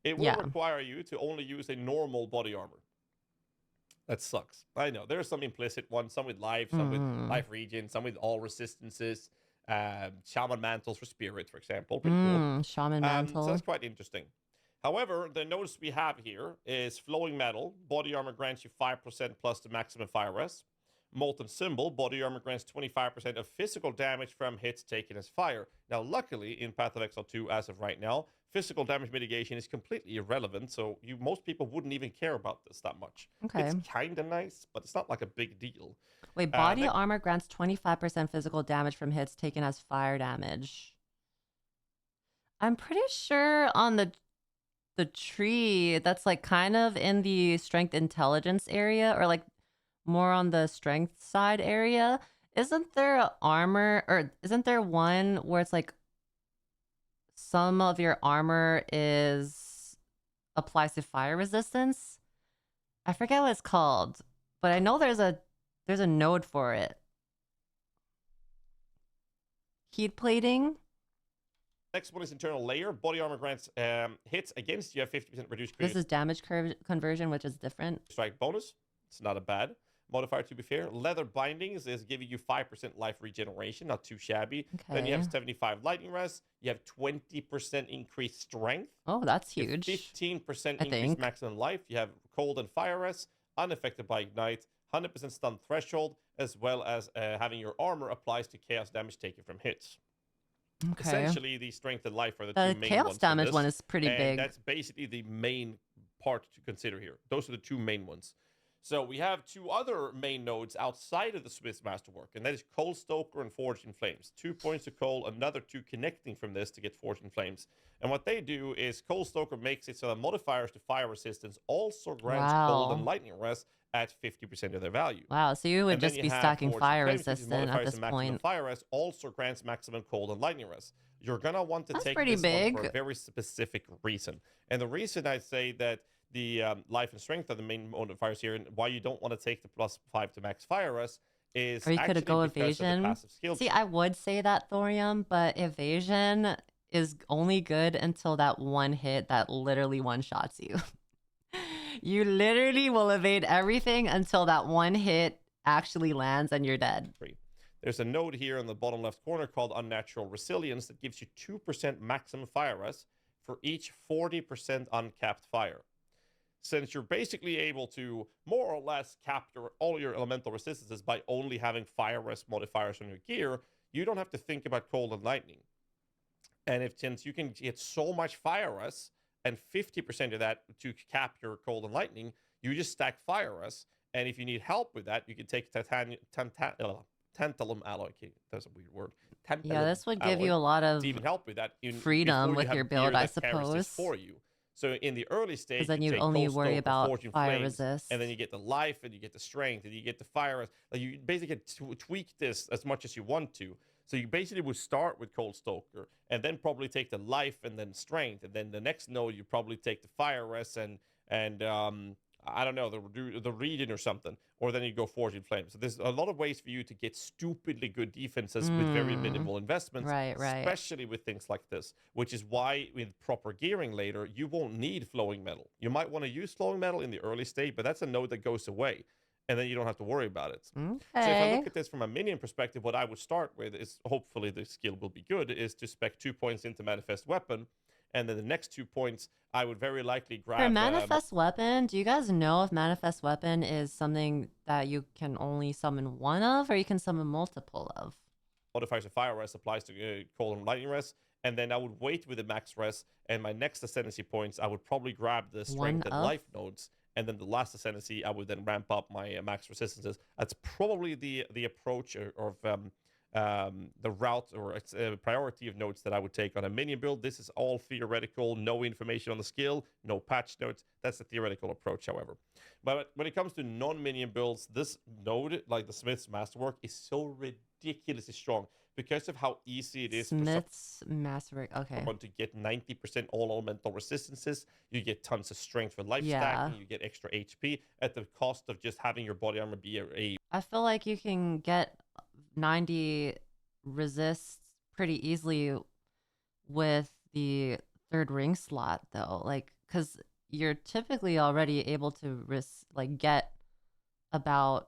It will require you to only use a normal body armor. That sucks. I know. There are some implicit ones, some with life, some with life regen, some with all resistances. Shaman mantles for spirit, for example. Pretty cool.
Shaman mantle.
So that's quite interesting. However, the nodes we have here is flowing metal. Body armor grants you 5% plus the maximum fire res. Molten symbol. Body armor grants 25% of physical damage from hits taken as fire. Now, luckily, in Path of Exile 2, as of right now, physical damage mitigation is completely irrelevant, so most people wouldn't even care about this that much.
Okay.
It's kind of nice, but it's not like a big deal.
Wait, body armor grants 25% physical damage from hits taken as fire damage. I'm pretty sure on the tree that's like kind of in the strength intelligence area, or like more on the strength side area. Isn't there a armor, or isn't there one where it's like some of your armor applies to fire resistance? I forget what it's called, but I know there's a node for it. Heat plating.
Next one is internal layer. Body armor grants hits against you have 50% reduced.
This is damage conversion, which is different.
Strike bonus. It's not a bad modifier, to be fair. Leather bindings is giving you 5% life regeneration, not too shabby.
Okay.
Then you have 75 lightning res. You have 20% increased strength.
Oh, that's huge.
15% increased maximum life. You have cold and fire res, unaffected by ignite, 100% stun threshold, as well as having your armor applies to chaos damage taken from hits.
Okay.
Essentially, the strength and life are the two main ones.
The chaos damage one is pretty
and
big.
That's basically the main part to consider here. Those are the 2 main ones. So we have 2 other main nodes outside of the Smith's Masterwork, and that is Coal Stoker and Forged in Flames. 2 points of coal, another 2 connecting from this to get Forged in Flames. And what they do is Coal Stoker makes it so that modifiers to fire resistance also grants cold and lightning res at 50% of their value.
Wow, so you would just be stacking fire resistant at this point.
Fire res also grants maximum cold and lightning res. You're gonna want to take
pretty
this
big.
one for a very specific reason. And the reason I say that the life and strength are the main modifiers here, and why you don't want to take the +5 to max fire res is
or you could go
because of the
evasion.
passive skill.
See, I would say that, Thorium, but evasion is only good until that one hit that literally one-shots you. You literally will evade everything until that one hit actually lands and you're dead.
There's a node here in the bottom left corner called Unnatural Resilience that gives you 2% maximum fire res for each 40% uncapped fire. Since you're basically able to more or less capture all your elemental resistances by only having fire res modifiers on your gear, you don't have to think about cold and lightning. And since you can get so much fire res and 50% of that to cap your cold and lightning, you just stack fire res. And if you need help with that, you can take tantalum alloy. That's a weird word.
Yeah, this would give you a lot of
to even help with that
freedom with your build, I suppose.
For you. So in the early stage,
because then you'd only worry about fire resist,
and then you get the life, and you get the strength, and you get the fire. Like you basically get tweak this as much as you want to. So you basically would start with Cold Stoker, and then probably take the life, and then strength, and then the next node you probably take the fire res, and I don't know, the reading or something, or then you go Forging Flames. So there's a lot of ways for you to get stupidly good defenses with very minimal investments,
Right.
especially with things like this, which is why with proper gearing later, you won't need Flowing Metal. You might want to use Flowing Metal in the early state, but that's a node that goes away, and then you don't have to worry about it. So if I
Okay.
look at this from a minion perspective, what I would start with is, hopefully the skill will be good, is to spec 2 points into Manifest Weapon, and then the next 2 points, I would very likely grab...
For Manifest Weapon, do you guys know if Manifest Weapon is something that you can only summon one of, or you can summon multiple of?
modifiers of Fire Rest applies to Cold and Lightning Rest, and then I would wait with the Max Rest, and my next Ascendancy points, I would probably grab the Strength and Life nodes, and then the last Ascendancy, I would then ramp up my Max Resistances. That's probably the approach of the route or priority of nodes that I would take on a minion build. This is all theoretical, no information on the skill, no patch notes. That's the theoretical approach, however. But when it comes to non-minion builds, this node, like the Smith's Masterwork, is so ridiculously strong because of how easy it is
Smith's Masterwork. Okay.
to get 90% all elemental resistances. You get tons of strength for life stacking. You get extra HP at the cost of just having your body armor be a...
I feel like you can get 90 resists pretty easily with the third ring slot, though. Like, because you're typically already able to get about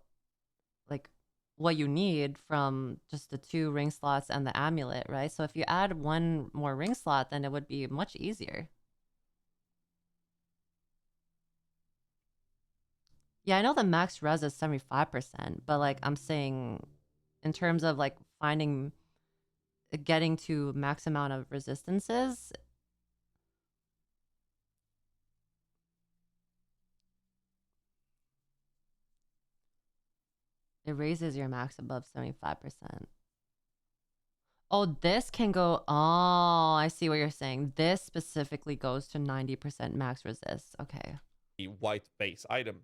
like what you need from just the 2 ring slots and the amulet, right? So if you add 1 more ring slot, then it would be much easier. Yeah, I know the max res is 75%, but like I'm saying in terms of like getting to max amount of resistances, it raises your max above 75%. Oh, this can go... Oh, I see what you're saying. This specifically goes to 90% max resist. Okay.
white base item.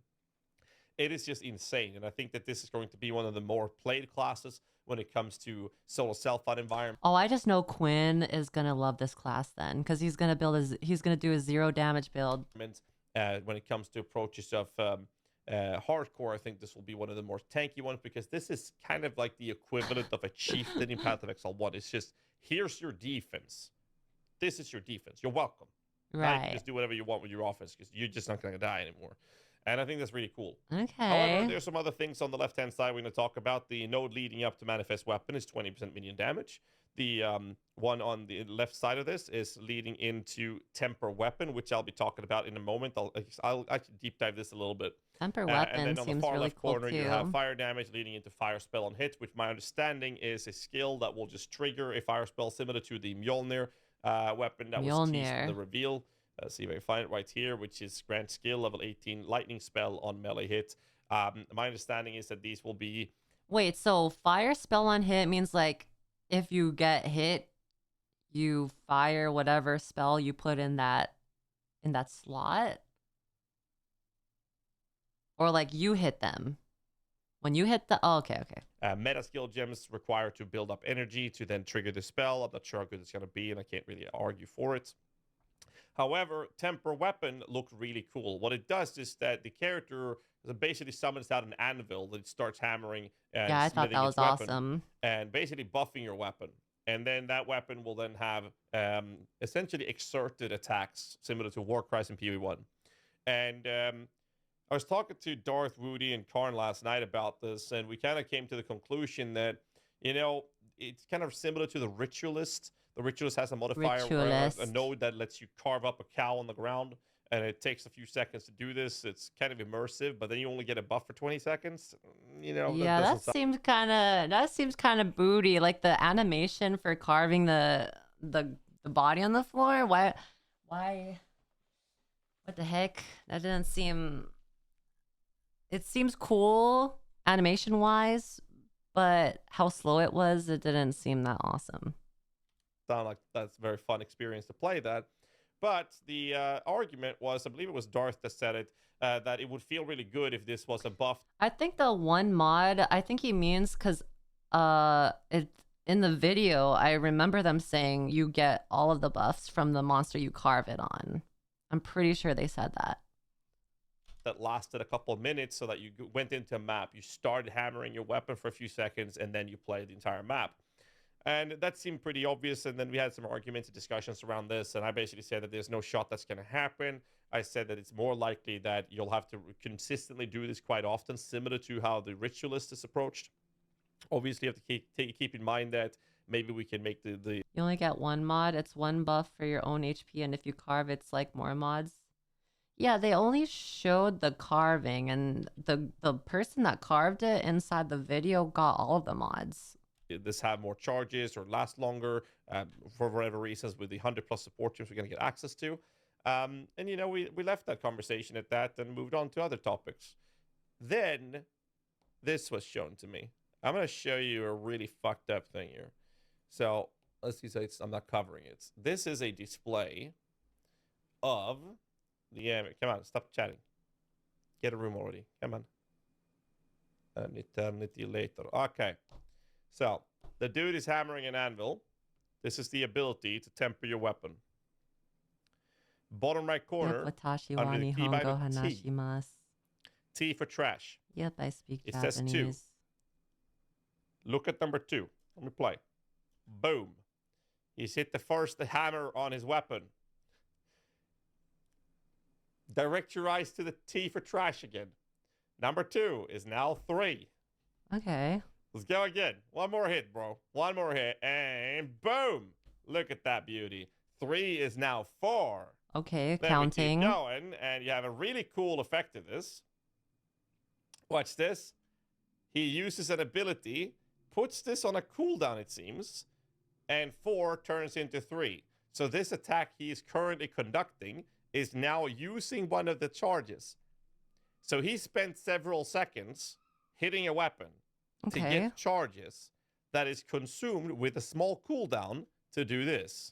It is just insane, and I think that this is going to be one of the more played classes when it comes to solo self-fight environment.
Oh, I just know Quinn is gonna love this class then, because he's gonna do a 0 damage build.
When it comes to approaches of hardcore, I think this will be one of the more tanky ones, because this is kind of like the equivalent of a chieftain in Path of Exile 1. It's just, here's your defense. This is your defense. You're welcome. Now you can just do whatever you want with your offense, because you're just not going to die anymore. And I think that's really cool.
Okay.
However, there's some other things on the left-hand side we're going to talk about. The node leading up to Manifest Weapon is 20% minion damage. The one on the left side of this is leading into Temper Weapon, which I'll be talking about in a moment. I'll actually deep dive this a little bit.
Temper Weapon
and then on
seems
the far
really
left
cool
corner,
too.
you have Fire Damage leading into Fire Spell on hit, which my understanding is a skill that will just trigger a Fire Spell similar to the Mjolnir weapon that was teased in the reveal. See if I can find it right here, which is Grant Skill, level 18, Lightning Spell on melee hit. My understanding is that these will be...
Wait, so Fire Spell on hit means like if you get hit, you fire whatever spell you put in that slot? Or like you hit them? When you hit the... Oh, okay.
Meta skill gems required to build up energy to then trigger the spell. I'm not sure how good it's going to be, and I can't really argue for it. However, Temper Weapon looked really cool. What it does is that the character basically summons out an anvil that starts hammering and
yeah, I thought that was awesome.
And basically buffing your weapon. And then that weapon will then have essentially exerted attacks similar to Warcries in PvE1. And I was talking to Darth, Woody, and Karn last night about this, and we kind of came to the conclusion that, you know, it's kind of similar to the Ritualist. The Ritualist has a modifier, a node that lets you carve up a cow on the ground, and it takes a few seconds to do this. It's kind of immersive, but then you only get a buff for 20 seconds. You know,
yeah, that seems kind of booty. Like the animation for carving the body on the floor. Why? What the heck? That didn't seem. It seems cool animation wise, but how slow it was, it didn't seem that awesome.
Sound like that's a very fun experience to play that. But the argument was, I believe it was Darth that said it, that it would feel really good if this was a buff.
I think the one mod, I think he means because in the video, I remember them saying you get all of the buffs from the monster you carve it on. I'm pretty sure they said that.
that lasted a couple of minutes, so that you went into a map, you started hammering your weapon for a few seconds, and then you played the entire map. And that seemed pretty obvious, and then we had some arguments and discussions around this, and I basically said that there's no shot that's going to happen. I said that it's more likely that you'll have to consistently do this quite often, similar to how the Ritualist is approached. Obviously, you have to keep in mind that maybe we can make the
You only get one mod. It's one buff for your own HP, and if you carve, it's like more mods. Yeah, they only showed the carving, and the person that carved it inside the video got all the mods.
this have more charges or last longer for whatever reasons. With the 100+ support teams we're going to get access to. And, you know, we left that conversation at that and moved on to other topics. Then this was shown to me. I'm going to show you a really fucked up thing here. So let's see. So I'm not covering it. This is a display of the come on, stop chatting. Get a room already. Come on. Eternity later. Okay. So the dude is hammering an anvil. This is the ability to temper your weapon. Bottom right corner,
Watashi
under
wa
the
nihongo
keybind, T.
hanashimasu.
T for trash.
Yep, I speak
It says
Japanese.
2. Look at number 2. Let me play. Boom. He's hit the first hammer on his weapon. Direct your eyes to the T for trash again. Number 2 is now 3.
Okay.
Let's go again. One more hit, bro. One more hit. And boom. Look at that beauty. 3 is now 4.
Okay,
Then
counting.
we keep going, and you have a really cool effect of this. Watch this. He uses an ability, puts this on a cooldown, it seems, and 4 turns into 3. So this attack he is currently conducting is now using one of the charges. So he spent several seconds hitting a weapon to get charges that is consumed with a small cooldown to do this.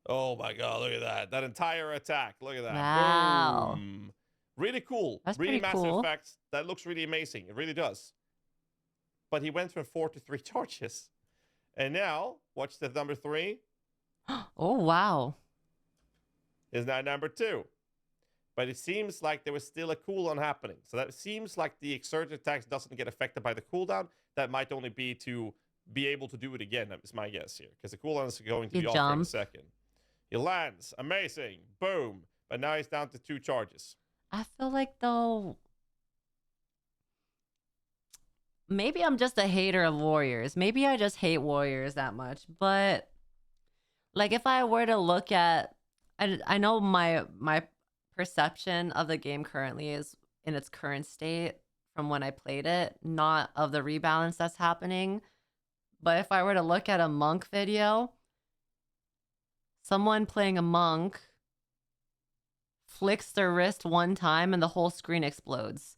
Oh my god, look at that. That entire attack. Look at that.
Wow.
Boom. Really cool.
That's
really
pretty
massive
cool.
effects. That looks really amazing. It really does. But he went from 4 to 3 charges. And now, watch the number 3
Oh, wow.
is now number 2. But it seems like there was still a cooldown happening. So that seems like the exerted attacks doesn't get affected by the cooldown. That might only be to be able to do it again, is my guess here. Because the cooldown is going to be off for in a second. He lands. Amazing. Boom. But now he's down to 2 charges.
I feel like, though, maybe I'm just a hater of warriors. Maybe I just hate warriors that much. But, like, if I were to look at... I know my perception of the game currently is in its current state from when I played it, not of the rebalance that's happening. But if I were to look at a monk video, someone playing a monk flicks their wrist one time and the whole screen explodes.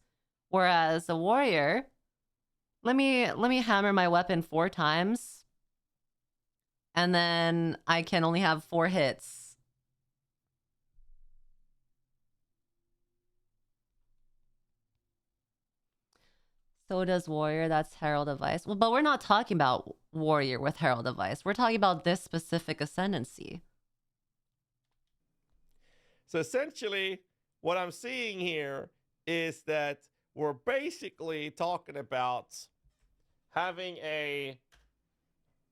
Whereas a warrior, let me hammer my weapon 4 times, and then I can only have 4 hits. So does warrior. That's Herald of Ice. Well, but we're not talking about warrior with Herald of Ice. We're talking about this specific ascendancy.
So essentially, what I'm seeing here is that we're basically talking about having a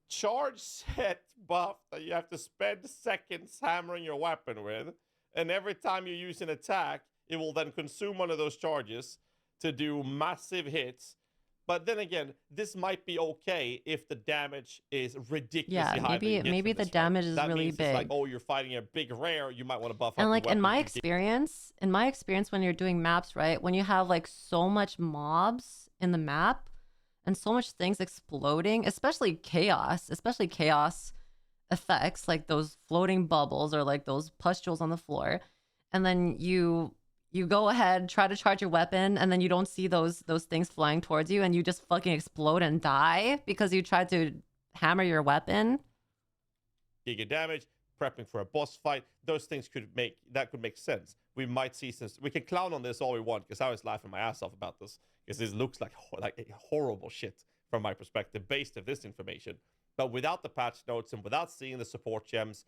charge set buff that you have to spend seconds hammering your weapon with. And every time you use an attack, it will then consume one of those charges to do massive hits. But then again, this might be okay if the damage is ridiculously high.
Yeah, maybe the damage is
that
really
means
big.
It's like, oh, you're fighting a big rare, you might want to buff up
And
your
like in
weapon.
my experience, when you're doing maps, right, when you have like so much mobs in the map and so much things exploding, especially chaos effects, like those floating bubbles or like those pustules on the floor, and then you go ahead, try to charge your weapon, and then you don't see those things flying towards you, and you just fucking explode and die because you tried to hammer your weapon.
Giga damage, prepping for a boss fight. Those things could make sense. We might see some. We can clown on this all we want, because I was laughing my ass off about this, because this looks like horrible shit from my perspective based on this information. But without the patch notes and without seeing the support gems,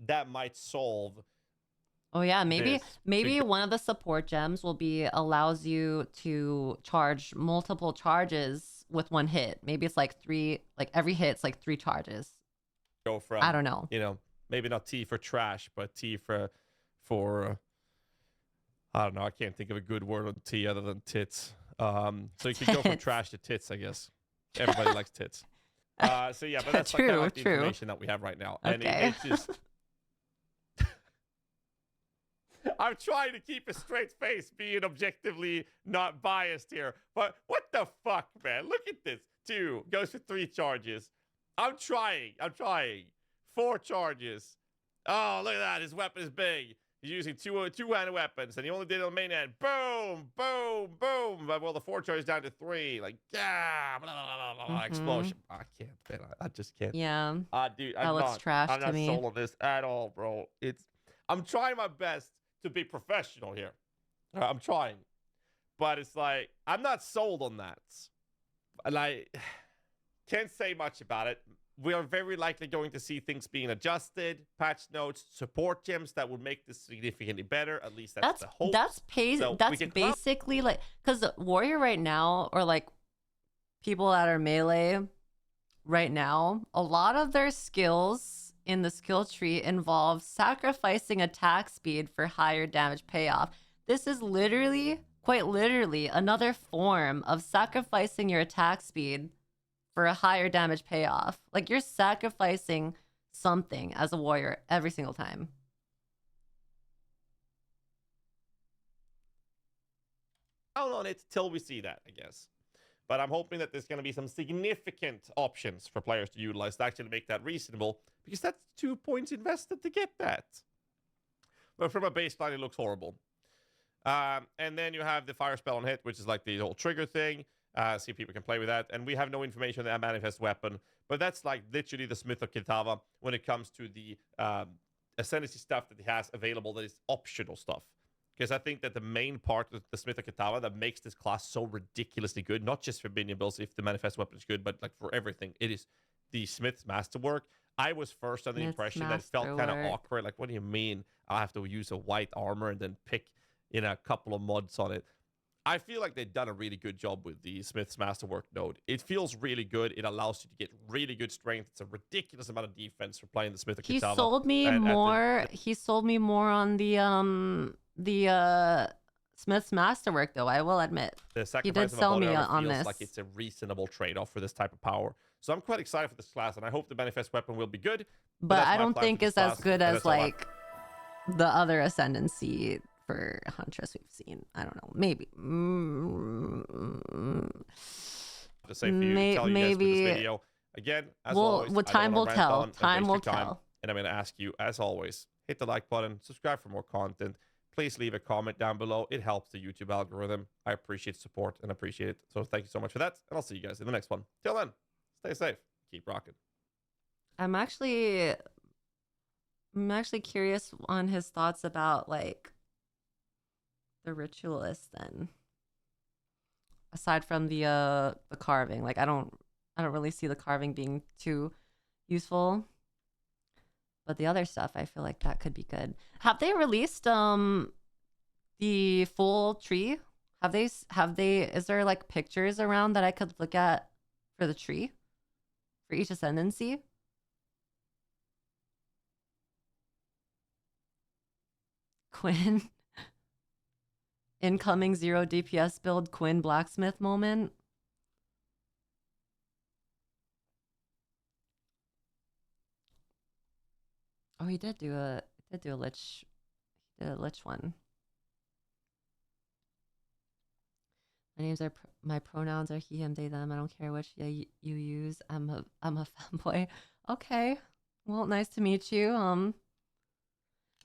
that might solve
Oh yeah, maybe
this
maybe one of the support gems will be allows you to charge multiple charges with one hit. Maybe it's like three, like every hit's like 3 charges.
go from,
I don't know.
you know, maybe not T for trash, but T for I don't know. I can't think of a good word on T other than tits. So you could go from
Tits.
trash to tits, I guess. Everybody likes tits. So yeah, but that's like, kind of like the
True.
information that we have right now, and
Okay.
it's just. I'm trying to keep a straight face, being objectively not biased here. But what the fuck, man? Look at this. 2 goes for 3 charges. I'm trying. 4 charges. Oh, look at that. His weapon is big. He's using two-handed weapons, and he only did it on the main end. Boom, boom, boom. But, well, the 4 charges down to 3. Like, yeah, blah, blah, blah, blah, explosion. I can't, man. I just can't.
Yeah.
Dude,
That looks trash
I'm
to
not
me.
sold on this at all, bro. I'm trying my best to be professional here. I'm trying, but it's like I'm not sold on that, and I can't say much about it. We are very likely going to see things being adjusted, patch notes, support gems that would make this significantly better. At least that's the hope.
That's
So we
that's
can
basically like, because warrior right now, or like people that are melee right now, a lot of their skills in the skill tree involve sacrificing attack speed for higher damage payoff. This is literally, quite literally, another form of sacrificing your attack speed for a higher damage payoff. Like, you're sacrificing something as a warrior every single time.
count on it till we see that, I guess. But I'm hoping that there's going to be some significant options for players to utilize to actually make that reasonable, because that's 2 points invested to get that. But from a baseline, it looks horrible. And then you have the fire spell on hit, which is like the whole trigger thing. See if people can play with that. And we have no information on that manifest weapon. But that's like literally the Smith of Kitava when it comes to the ascendancy stuff that he has available that is optional stuff. Because I think that the main part of the Smith of Kitava that makes this class so ridiculously good, not just for minion builds if the manifest weapon is good, but like for everything, it is the Smith's masterwork. I was first under the impression that it felt kind of awkward. Like, what do you mean I have to use a white armor and then pick, you know, a couple of mods on it? I feel like they've done a really good job with the Smith's Masterwork node. It feels really good. It allows you to get really good strength. It's a ridiculous amount of defense for playing the Smith of Kitava.
He sold me more. He sold me more on the Smith's Masterwork, though. I will admit.
The
He did sell me on
feels
this.
like it's a reasonable trade-off for this type of power. So I'm quite excited for this class, and I hope the manifest weapon will be good.
But I
that's my
don't
plan
think
for
it's
this
as
class,
good
and
as
that's all I-
like the other ascendancy for Huntress we've seen. I don't know. Maybe.
to say for you, tell you guys for this video. Again, as always,
time will tell. Time will
time,
tell.
and I'm going to ask you, as always, hit the like button, subscribe for more content. Please leave a comment down below. It helps the YouTube algorithm. I appreciate support and appreciate it. So thank you so much for that, and I'll see you guys in the next one. Till then, stay safe. Keep rocking.
I'm actually curious on his thoughts about like the ritualist then. Aside from the carving, like I don't really see the carving being too useful. But the other stuff, I feel like that could be good. Have they released the full tree? Have they is there like pictures around that I could look at for the tree? For each ascendancy? Quinn. Incoming 0 DPS build Quinn blacksmith moment. Oh, he did do a lich. He did a lich one. My pronouns are he, him, they, them. I don't care which you use. I'm a fanboy. Okay. Well, nice to meet you.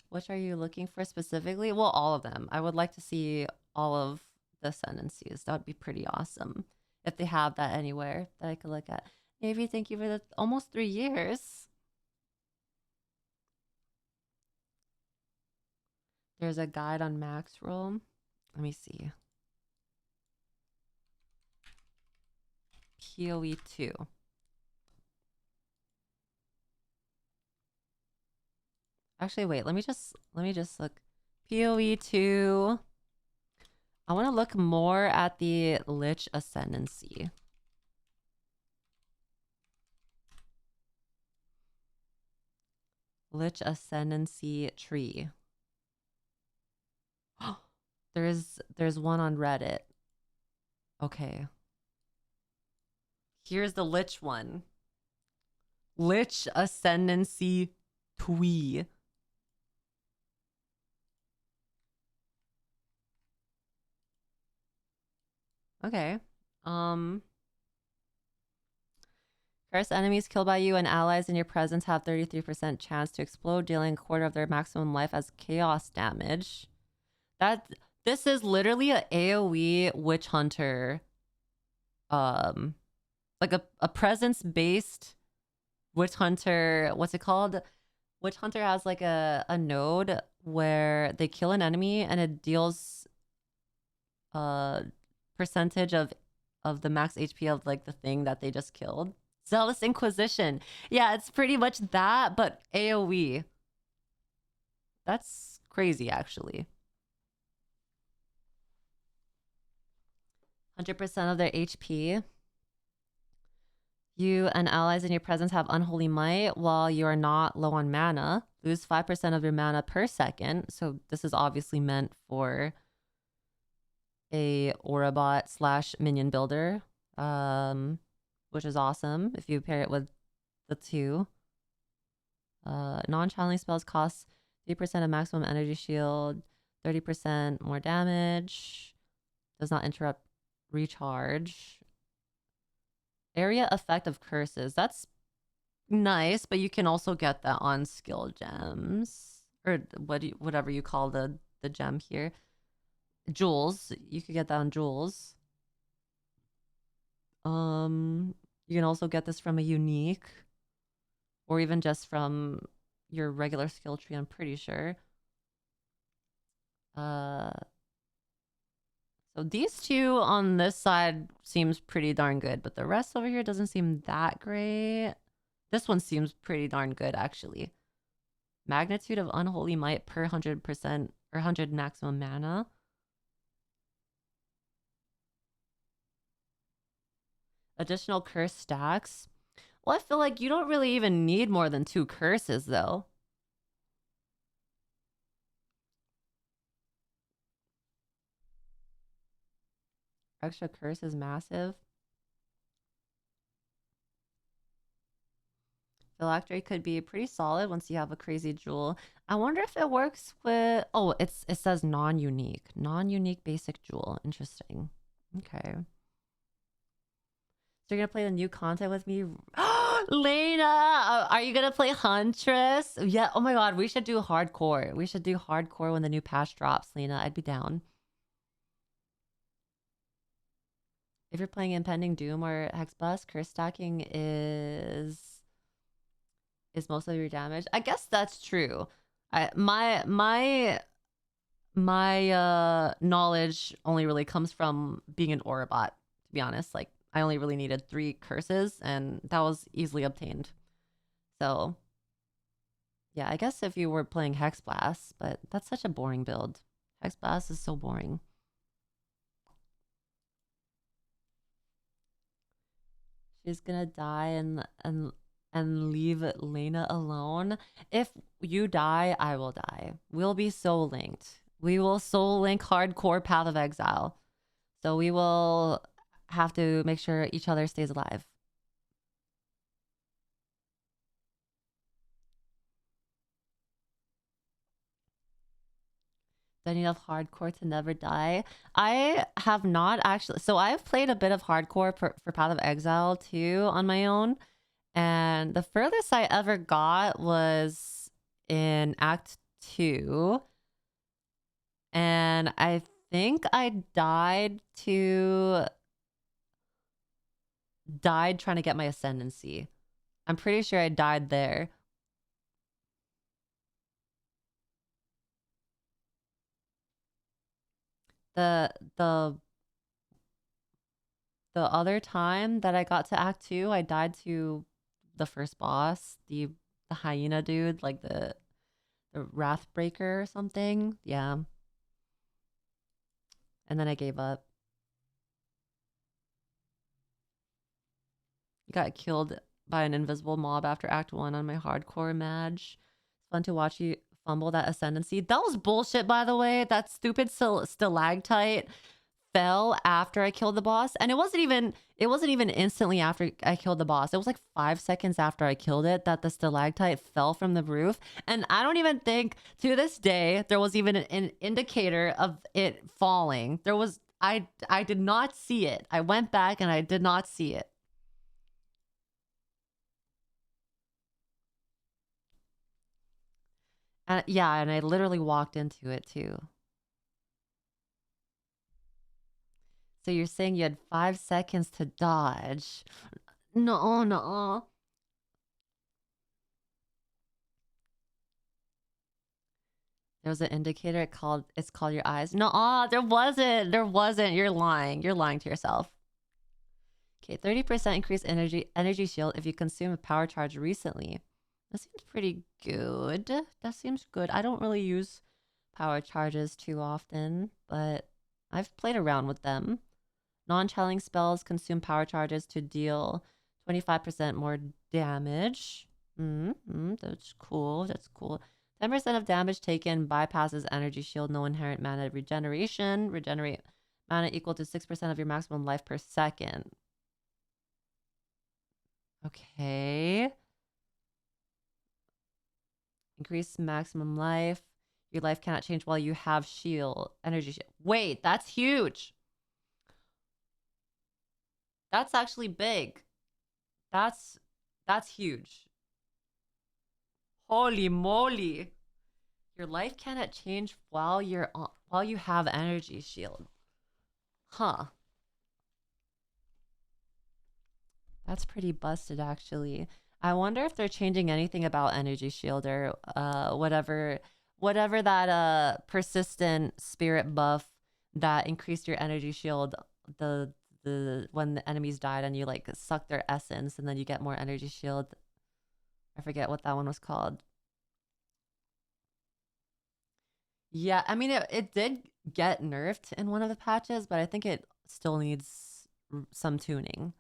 Which are you looking for specifically? Well, all of them. I would like to see all of the ascendancies. That would be pretty awesome if they have that anywhere that I could look at. Navy, thank you for the almost 3 years. There's a guide on max roll. Let me see. PoE 2. Actually, wait. Let me just look. PoE 2. I want to look more at the Lich ascendancy. Lich ascendancy tree. There's one on Reddit. Okay. Here's the Lich one. Lich ascendancy tree. Okay. Cursed enemies killed by you and allies in your presence have 33% chance to explode, dealing a quarter of their maximum life as chaos damage. This is literally a AoE witch hunter. Like a presence-based witch hunter. What's it called? Witch hunter has like a node where they kill an enemy and it deals percentage of the max HP of like the thing that they just killed. Zealous Inquisition. Yeah, it's pretty much that, but AoE. That's crazy, actually. 100% of their HP. You and allies in your presence have Unholy Might while you are not low on mana. Lose 5% of your mana per second. So this is obviously meant for a Aurabot / minion builder. Which is awesome if you pair it with the 2. Non-channeling spells cost 3% of maximum energy shield, 30% more damage, does not interrupt recharge. Area effect of curses. That's nice, but you can also get that on skill gems. Or whatever you call the gem here. Jewels. You could get that on jewels. You can also get this from a unique, or even just from your regular skill tree, I'm pretty sure. So these two on this side seems pretty darn good, but the rest over here doesn't seem that great. This one seems pretty darn good, actually. Magnitude of Unholy Might per 100% or 100 maximum mana. Additional curse stacks. Well, I feel like you don't really even need more than 2 curses, though. Extra curse is massive. Phylactery could be pretty solid once you have a crazy jewel. I wonder if it works with... Oh, it says non-unique. Non-unique basic jewel. Interesting. Okay. So you're gonna play the new content with me? Lena! Are you gonna play Huntress? Yeah, oh my god, we should do hardcore. We should do hardcore when the new patch drops, Lena. I'd be down. If you're playing Impending Doom or Hexbus, curse stacking is most of your damage. I guess that's true. My knowledge only really comes from being an Aurabot, to be honest. Like, I only really needed 3 curses, and that was easily obtained. So, yeah, I guess if you were playing Hex Blast, but that's such a boring build. Hex Blast is so boring. She's gonna die and leave Lena alone. If you die, I will die. We'll be soul linked. We will soul link hardcore Path of Exile. So we will have to make sure each other stays alive. Do I need enough hardcore to never die? I have not actually. So I've played a bit of hardcore for Path of Exile too on my own. And the furthest I ever got was in Act 2. And I think I died trying to get my ascendancy. I'm pretty sure I died there. The other time that I got to Act 2, I died to the first boss, the hyena dude, like the the Wrathbreaker or something. Yeah. And then I gave up. Got killed by an invisible mob after Act 1 on my hardcore match. It's fun to watch you fumble that ascendancy. That was bullshit, by the way. That stupid stalactite fell after I killed the boss. And it wasn't even instantly after I killed the boss. It was like 5 seconds after I killed it that the stalactite fell from the roof. And I don't even think to this day there was even an indicator of it falling. There was I did not see it. I went back and I did not see it. Yeah, and I literally walked into it too. So you're saying you had 5 seconds to dodge? No, no. There was an indicator. It's called your eyes. No, there wasn't. There wasn't. You're lying. You're lying to yourself. Okay, 30% increased energy shield if you consume a power charge recently. That seems pretty good. That seems good. I don't really use power charges too often, but I've played around with them. Non-channeling spells consume power charges to deal 25% more damage. That's cool. That's cool. 10% of damage taken bypasses energy shield. No inherent mana regeneration. Regenerate mana equal to 6% of your maximum life per second. Okay. Increase maximum life. Your life cannot change while you have shield. Energy shield. Wait, that's huge. That's actually big. That's huge. Holy moly. Your life cannot change while you have energy shield. Huh. That's pretty busted actually. I wonder if they're changing anything about energy shield or whatever that persistent spirit buff that increased your energy shield the when the enemies died and you like suck their essence and then you get more energy shield. I forget what that one was called. Yeah, I mean it did get nerfed in one of the patches, but I think it still needs some tuning.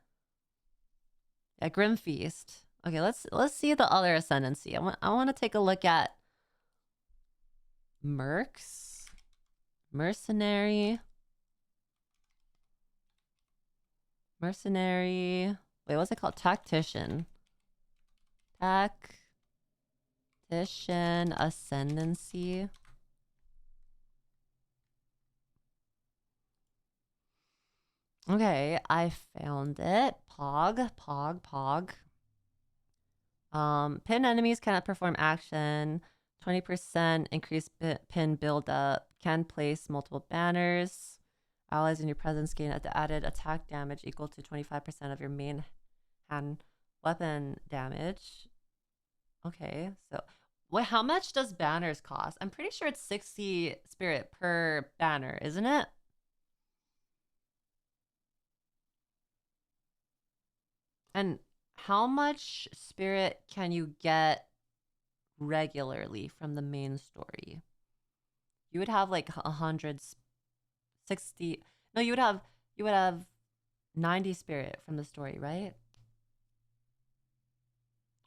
Yeah, Grim Feast. Okay, let's see the other ascendancy. I want to take a look at Mercs, Mercenary. Wait, what's it called? Tactician. Tactician ascendancy. Okay, I found it. Pog. Pin enemies cannot perform action. 20% increased pin buildup. Can place multiple banners. Allies in your presence gain added attack damage equal to 25% of your main hand weapon damage. Okay, so wait, how much does banners cost? I'm pretty sure it's 60 spirit per banner, isn't it? And how much spirit can you get regularly from the main story? You would have like 160. No, you would have 90 spirit from the story, right?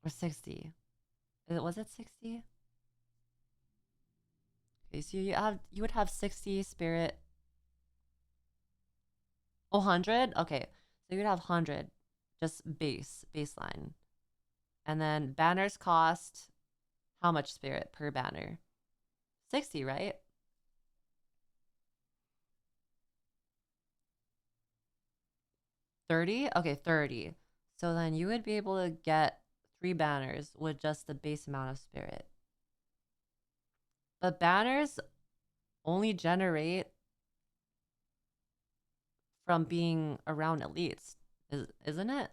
Or 60. Was it 60? Okay, so you would have 60 spirit. Oh, 100? Okay. So you'd have 100 just baseline. And then banners cost how much spirit per banner? 60, right? $30? Okay, 30. So then you would be able to get 3 banners with just the base amount of spirit. But banners only generate from being around elites, isn't it?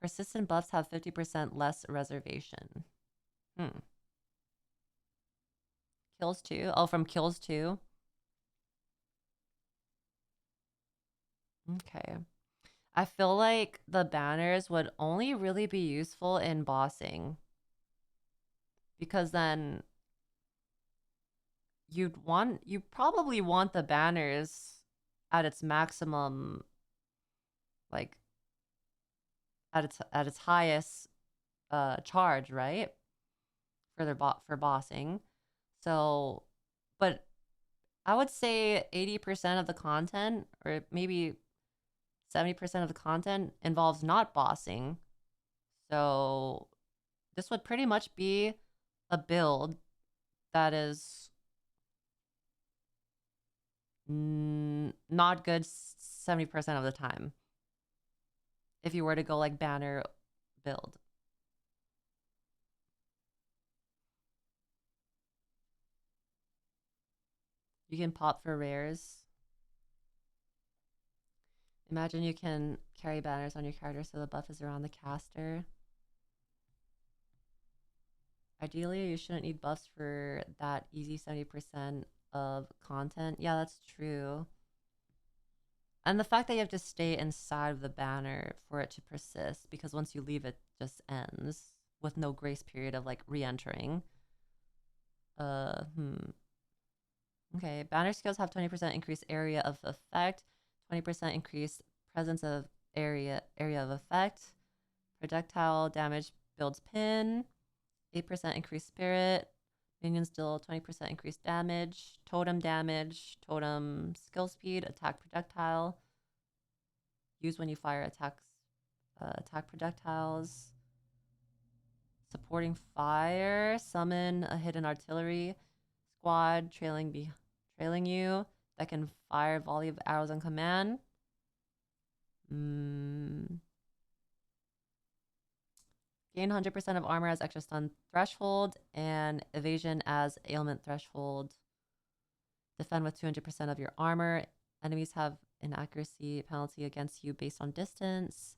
Persistent buffs have 50% less reservation. Kills too? Oh, from kills too? Okay. I feel like the banners would only really be useful in bossing. Because then you probably want the banners at its maximum, like at its highest charge, right? For bossing. So, but I would say 80% of the content, or maybe 70% of the content, involves not bossing. So this would pretty much be a build that is not good 70% of the time. If you were to go like banner build. You can pop for rares. Imagine you can carry banners on your character so the buff is around the caster. Ideally, you shouldn't need buffs for that easy 70% of content. Yeah, that's true. And the fact that you have to stay inside of the banner for it to persist, because once you leave, it just ends with no grace period of like re-entering. Okay, banner skills have 20% increased area of effect, 20% increased presence of area of effect. Projectile damage builds pin. 8% increased spirit. Minions deal 20% increased damage. Totem damage. Totem skill speed. Attack projectile. Use when you fire attack projectiles. Supporting fire. Summon a hidden artillery squad trailing you that can fire a volley of arrows on command. Gain 100% of armor as extra stun threshold and evasion as ailment threshold. Defend with 200% of your armor. Enemies have an accuracy penalty against you based on distance.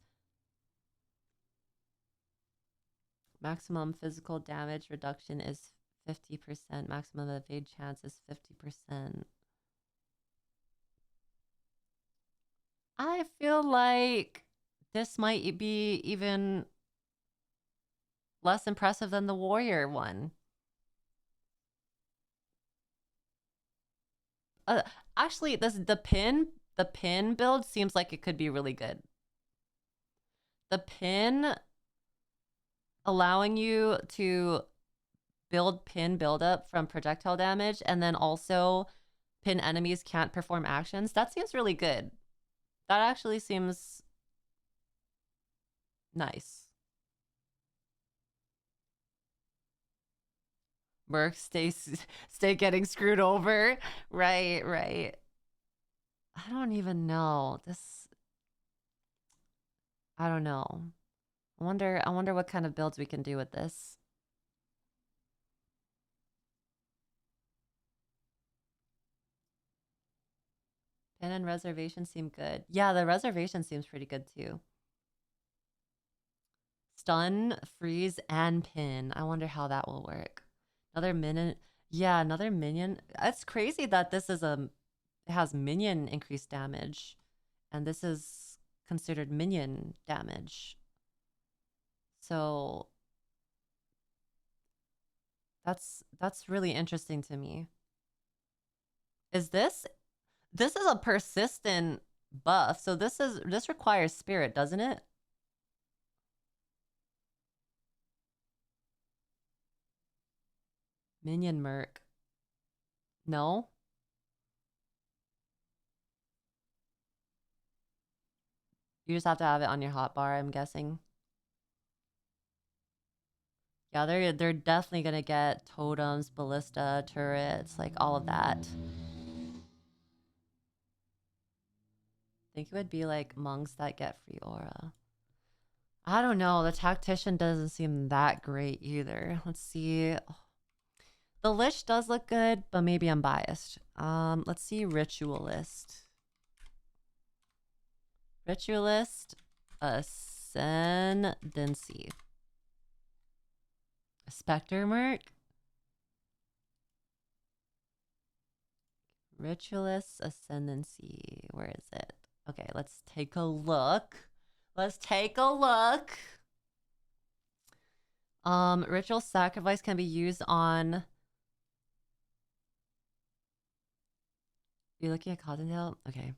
Maximum physical damage reduction is 50%. Maximum evade chance is 50%. I feel like this might be even less impressive than the warrior one. Actually, the pin build seems like it could be really good. The pin allowing you to build pin buildup from projectile damage, and then also pin enemies can't perform actions. That seems really good. That actually seems nice. Merc, stay getting screwed over. Right. I don't even know. I don't know. I wonder what kind of builds we can do with this. Pin and reservation seem good. Yeah, the reservation seems pretty good too. Stun, freeze, and pin. I wonder how that will work. Another minion. Yeah, another minion. It's crazy that this is it has minion increased damage, and this is considered minion damage. So that's really interesting to me. Is this is a persistent buff, so this requires spirit, doesn't it? Minion merc. No? You just have to have it on your hotbar, I'm guessing. Yeah, they're definitely gonna get totems, ballista, turrets, like all of that. I think it would be like monks that get free aura. I don't know. The Tactician doesn't seem that great either. Let's see. The Lich does look good, but maybe I'm biased. Let's see Ritualist. Ritualist, ascendancy. Spectre Merc. Ritualist ascendancy. Where is it? Okay, let's take a look. Let's take a look. Ritual sacrifice can be used on... You're looking at Cottontail? Okay.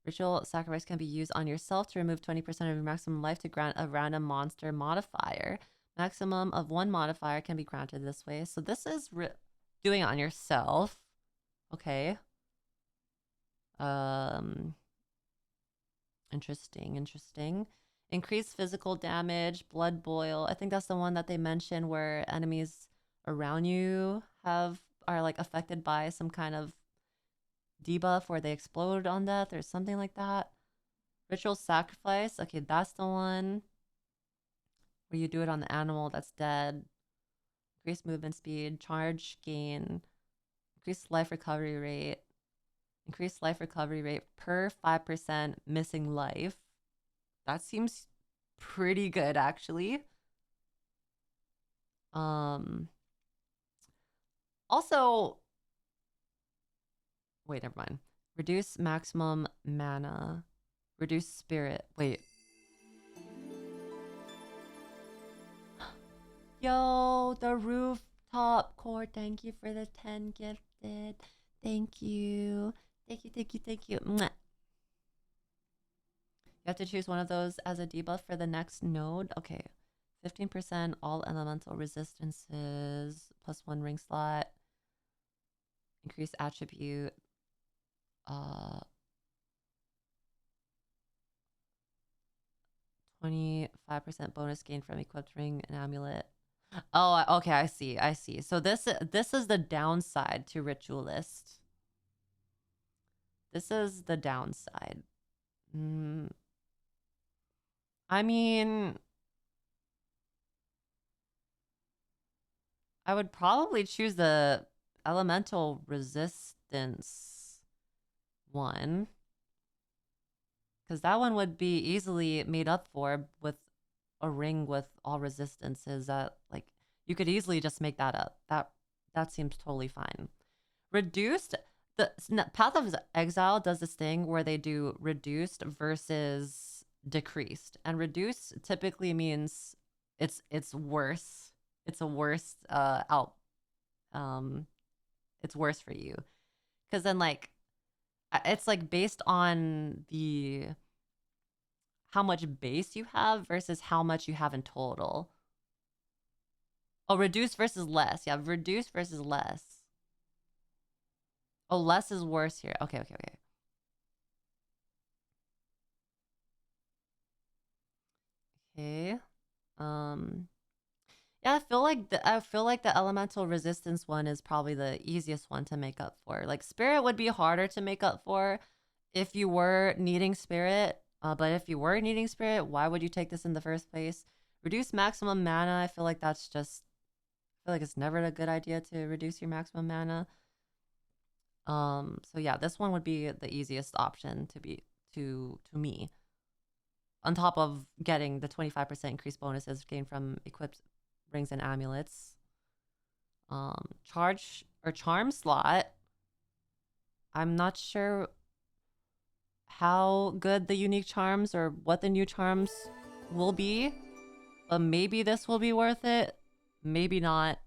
Ritual sacrifice can be used on yourself to remove 20% of your maximum life to grant a random monster modifier. Maximum of 1 modifier can be granted this way. So this is doing it on yourself. Okay. Interesting. Increased physical damage, blood boil. I think that's the one that they mentioned where enemies around you are like affected by some kind of debuff where they explode on death or something like that. Ritual sacrifice. Okay, that's the one where you do it on the animal that's dead. Increased movement speed, charge gain, increased life recovery rate. Increased life recovery rate per 5% missing life. That seems pretty good, actually. Also, wait, never mind. Reduce maximum mana. Reduce spirit. Wait. Yo, the rooftop core. Thank you for the 10 gifted. Thank you. Thank you. Mwah. You have to choose one of those as a debuff for the next node. Okay. 15% all elemental resistances. +1 ring slot. Increase attribute. 25% bonus gain from equipped ring and amulet. Oh, okay, I see. So this is the downside to Ritualist. This is the downside. I mean, I would probably choose the elemental resistance one, because that one would be easily made up for with a ring with all resistances. That, like, you could easily just make that up. That seems totally fine. Reduced. The Path of Exile does this thing where they do reduced versus decreased, and reduced typically means it's worse. It's a worse it's worse for you, because then, like, it's like based on the how much base you have versus how much you have in total. Oh, reduced versus less. Yeah, reduced versus less. Oh, less is worse here. Okay. Okay. Yeah, I feel like the elemental resistance one is probably the easiest one to make up for. Like, spirit would be harder to make up for if you were needing spirit. But if you were needing spirit, why would you take this in the first place? Reduce maximum mana. I feel like it's never a good idea to reduce your maximum mana. So yeah, this one would be the easiest option to me. On top of getting the 25% increased bonuses gained from equipped rings and amulets. Charge or charm slot. I'm not sure how good the unique charms or what the new charms will be, but maybe this will be worth it. Maybe not.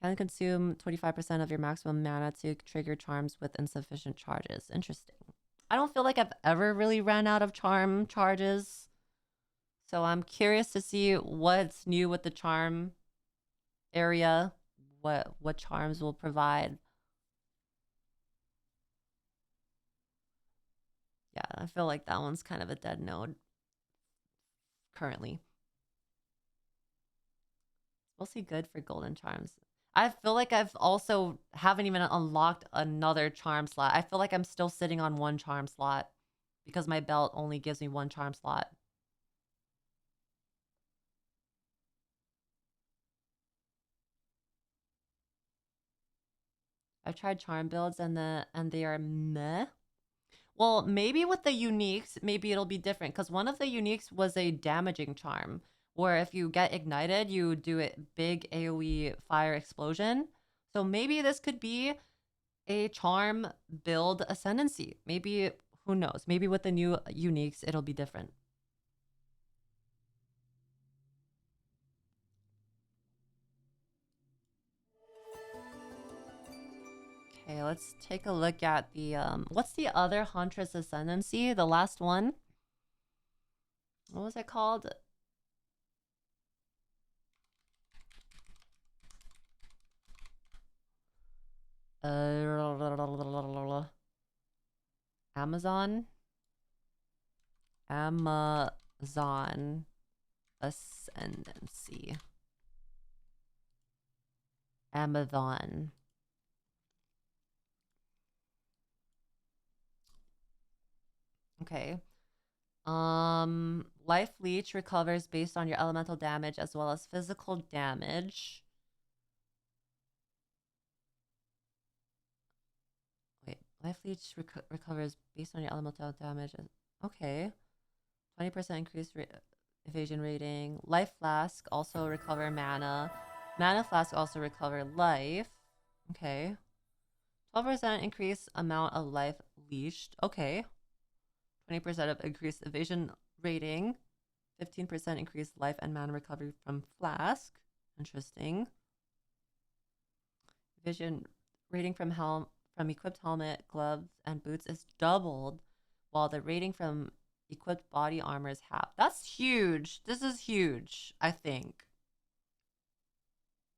Can consume 25% of your maximum mana to trigger charms with insufficient charges. Interesting. I don't feel like I've ever really ran out of charm charges. So I'm curious to see what's new with the charm area. What charms will provide. Yeah, I feel like that one's kind of a dead node currently. It's mostly good for golden charms. I feel like I've also haven't even unlocked another charm slot. I feel like I'm still sitting on 1 charm slot because my belt only gives me 1 charm slot. I've tried charm builds and they are meh. Well, maybe with the uniques, maybe it'll be different, because one of the uniques was a damaging charm, where if you get ignited, you do it big AoE fire explosion. So maybe this could be a charm build ascendancy. Maybe, who knows? Maybe with the new uniques, it'll be different. Okay, let's take a look at the what's the other Huntress ascendancy? The last one. What was it called? Amazon ascendancy. Amazon. Okay. Life leech recovers based on your elemental damage as well as physical damage. Wait, life leech recovers based on your elemental damage. Okay. 20% increased evasion rating. Life flask also recover mana. Mana flask also recover life. Okay. 12% increased amount of life leashed. Okay. 20% of increased evasion rating. 15% increased life and mana recovery from flask. Interesting. Vision rating from equipped helmet, gloves, and boots is doubled, while the rating from equipped body armor is half. That's huge. This is huge, I think.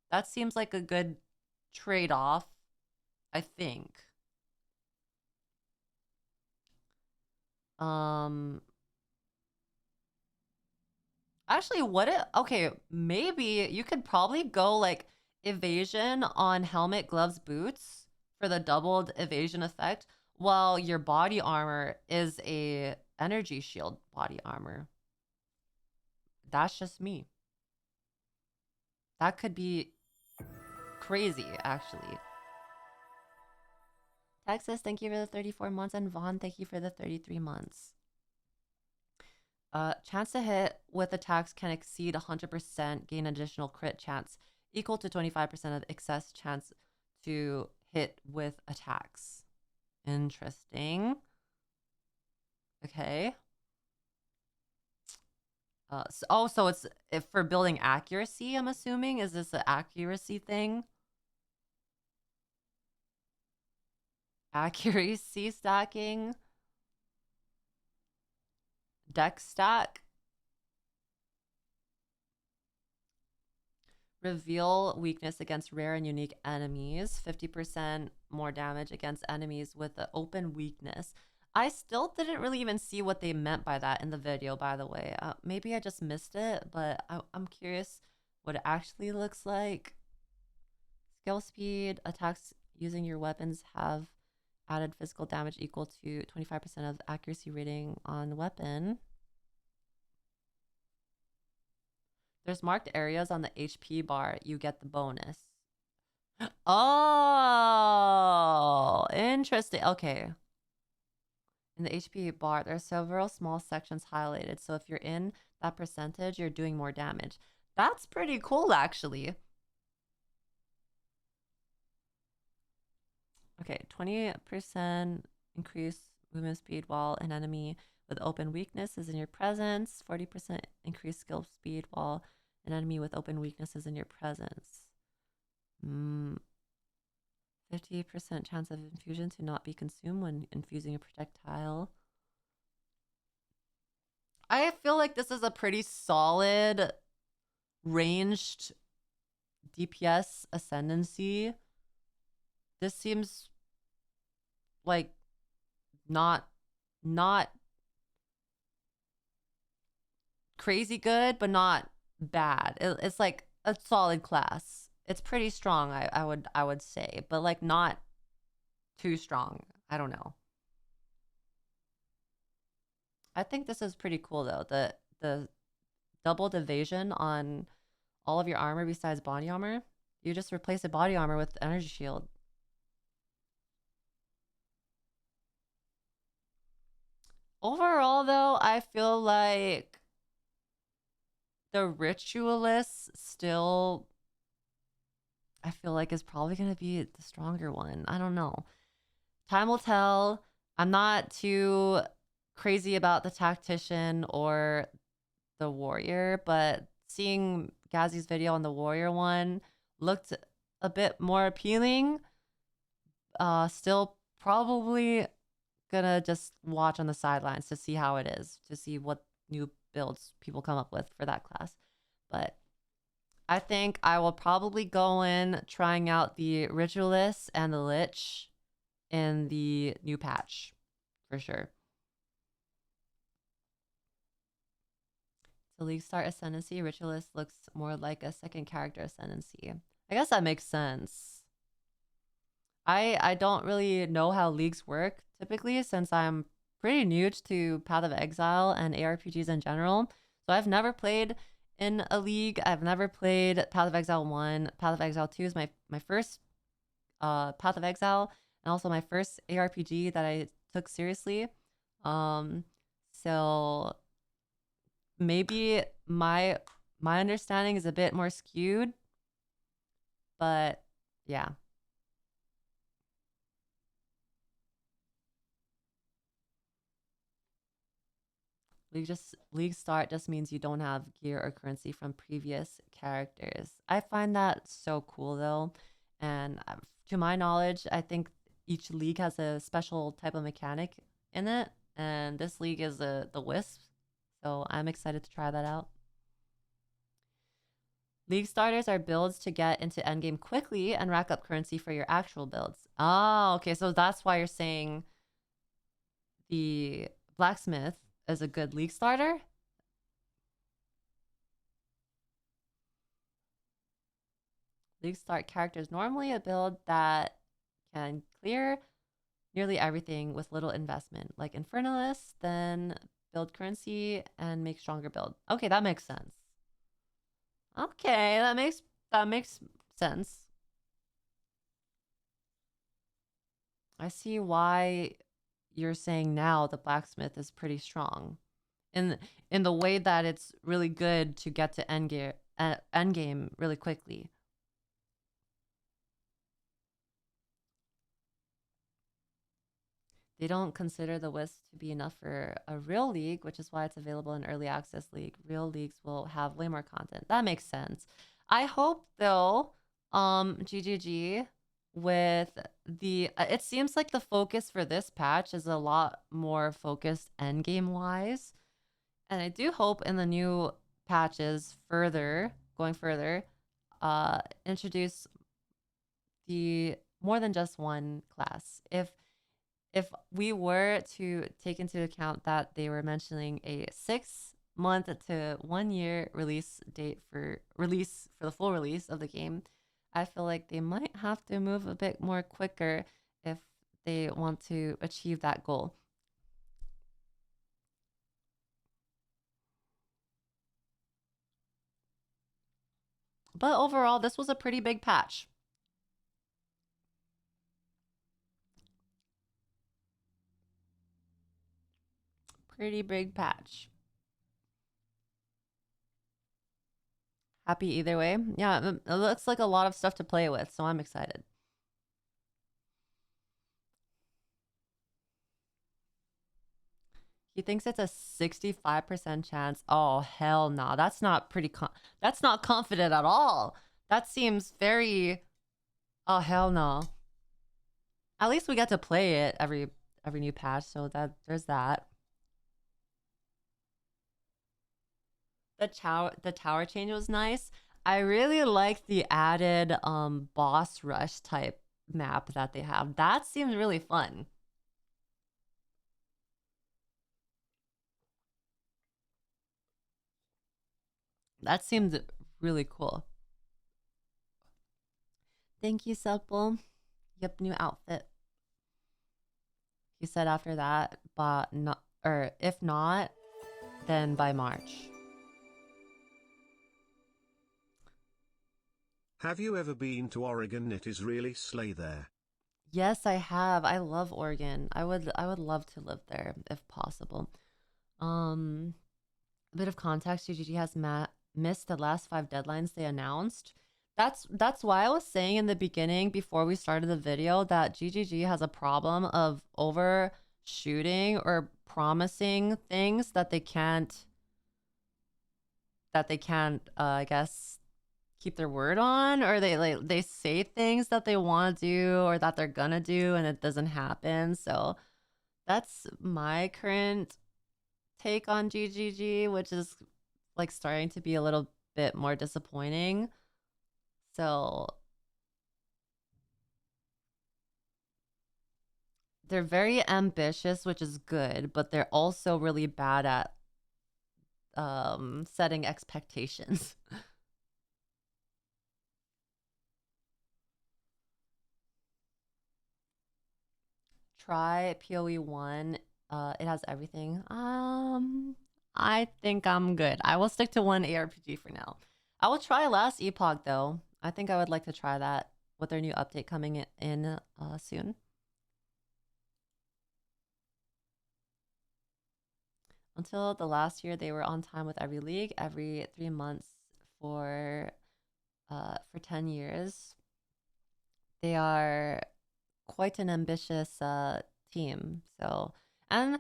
That seems like a good trade-off, I think. Actually, okay, maybe you could probably go like evasion on helmet, gloves, boots for the doubled evasion effect, while your body armor is a energy shield body armor. That's just me. That could be crazy, actually. Texas, thank you for the 34 months, and Vaughn, thank you for the 33 months. Chance to hit with attacks can exceed 100%, gain additional crit chance equal to 25% of excess chance to hit with attacks. Interesting. Okay. So it's for building accuracy, I'm assuming. Is this an accuracy thing? Accuracy stacking. Deck stack. Reveal weakness against rare and unique enemies. 50% more damage against enemies with the open weakness. I still didn't really even see what they meant by that in the video, by the way. Maybe I just missed it, but I'm curious what it actually looks like. Skill speed. Attacks using your weapons have added physical damage equal to 25% of accuracy rating on the weapon. There's marked areas on the HP bar. You get the bonus. Oh, interesting. Okay. In the HP bar, there are several small sections highlighted. So if you're in that percentage, you're doing more damage. That's pretty cool, actually. Okay, 20% increase movement speed while an enemy with open weakness is in your presence. 40% increased skill speed while an enemy with open weakness is in your presence. 50% chance of infusion to not be consumed when infusing a projectile. I feel like this is a pretty solid ranged DPS ascendancy. This seems like not crazy good, but not bad. It's like a solid class. It's pretty strong, I would say, but like not too strong. I don't know. I think this is pretty cool though. The doubled evasion on all of your armor besides body armor. You just replace a body armor with energy shield. Overall though, I feel like the ritualist still, I feel like, is probably going to be the stronger one. I don't know. time will tell. I'm not too crazy about the Tactician or the Warrior, but seeing Gazzy's video on the Warrior one looked a bit more appealing. Still probably gonna just watch on the sidelines to see how it is, to see what new builds people come up with for that class. But I think I will probably go in trying out the Ritualist and the Lich in the new patch for sure. The League Start Ascendancy, Ritualist looks more like a second character Ascendancy. I guess that makes sense. I don't really know how leagues work typically, since I'm pretty new to Path of Exile and ARPGs in general. So I've never played in a league. I've never played Path of Exile 1. Path of Exile 2 is my first Path of Exile, and also my first ARPG that I took seriously. So maybe my understanding is a bit more skewed, but yeah. League start just means you don't have gear or currency from previous characters. I find that so cool though, and to my knowledge, I think each league has a special type of mechanic in it, and this league is the wisps, so I'm excited to try that out. League starters are builds to get into endgame quickly and rack up currency for your actual builds. Oh, okay, so that's why you're saying the blacksmith is a good league starter? League start character is normally a build that can clear nearly everything with little investment, like Infernalist, then build currency and make stronger build. Okay, that makes sense. Okay, that makes sense. I see why you're saying now the blacksmith is pretty strong, in the way that it's really good to get to endgame really quickly. They don't consider the wisp to be enough for a real league, which is why it's available in early access league. Real leagues will have way more content. That makes sense. I hope though, GGG, with the it seems like the focus for this patch is a lot more focused endgame wise, and I do hope in the new patches going further, introduce the more than just one class. If we were to take into account that they were mentioning a 6-month to 1-year release date for the full release of the game, I feel like they might have to move a bit more quicker if they want to achieve that goal. But overall, this was a pretty big patch. Pretty big patch. Happy either way. Yeah, it looks like a lot of stuff to play with, so I'm excited. He thinks it's a 65% chance. Oh, hell no. Nah. That's not that's not confident at all. That seems very... Oh, hell no. At least we get to play it every new patch, so there's that. The tower change was nice. I really like the added boss rush type map that they have. That seems really fun. That seemed really cool. Thank you, Supple. Yep, new outfit. He said after that, but not, or if not, then by March.
Have you ever been to Oregon? It is really slay there.
Yes, I have. I love Oregon. I would love to live there if possible. A bit of context, GGG has missed the last 5 deadlines they announced. That's why I was saying in the beginning before we started the video that GGG has a problem of overshooting or promising things that they can't I guess keep their word on, or they say things that they want to do or that they're gonna do and it doesn't happen. So that's my current take on GGG, which is like starting to be a little bit more disappointing. So they're very ambitious, which is good, but they're also really bad at setting expectations. Try PoE 1. It has everything. I think I'm good. I will stick to one ARPG for now. I will try Last Epoch though. I think I would like to try that with their new update coming in soon. Until the last year, they were on time with every league, every 3 months for 10 years. They are quite an ambitious team. So, and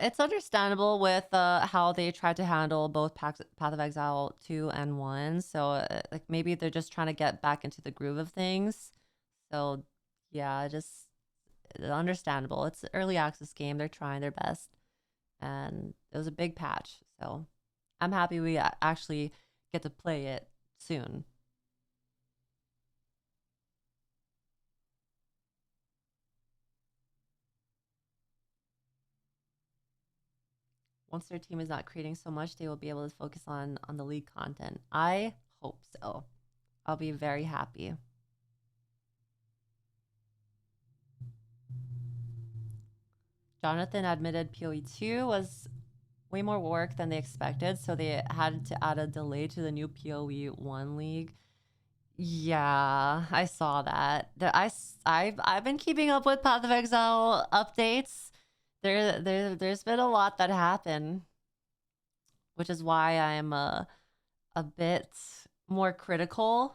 it's understandable with how they tried to handle both Path of Exile 2 and 1. So, like maybe they're just trying to get back into the groove of things. So, yeah, just understandable. It's an early access game. They're trying their best. And it was a big patch. So, I'm happy we actually get to play it soon. Once their team is not creating so much, they will be able to focus on the league content. I hope so. I'll be very happy. Jonathan admitted PoE 2 was way more work than they expected, so they had to add a delay to the new PoE 1 league. Yeah, I saw that. I've been keeping up with Path of Exile updates. There's been a lot that happened, which is why I'm a bit more critical,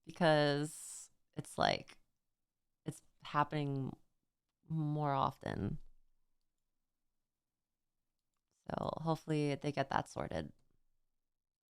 because it's like it's happening more often. So hopefully they get that sorted.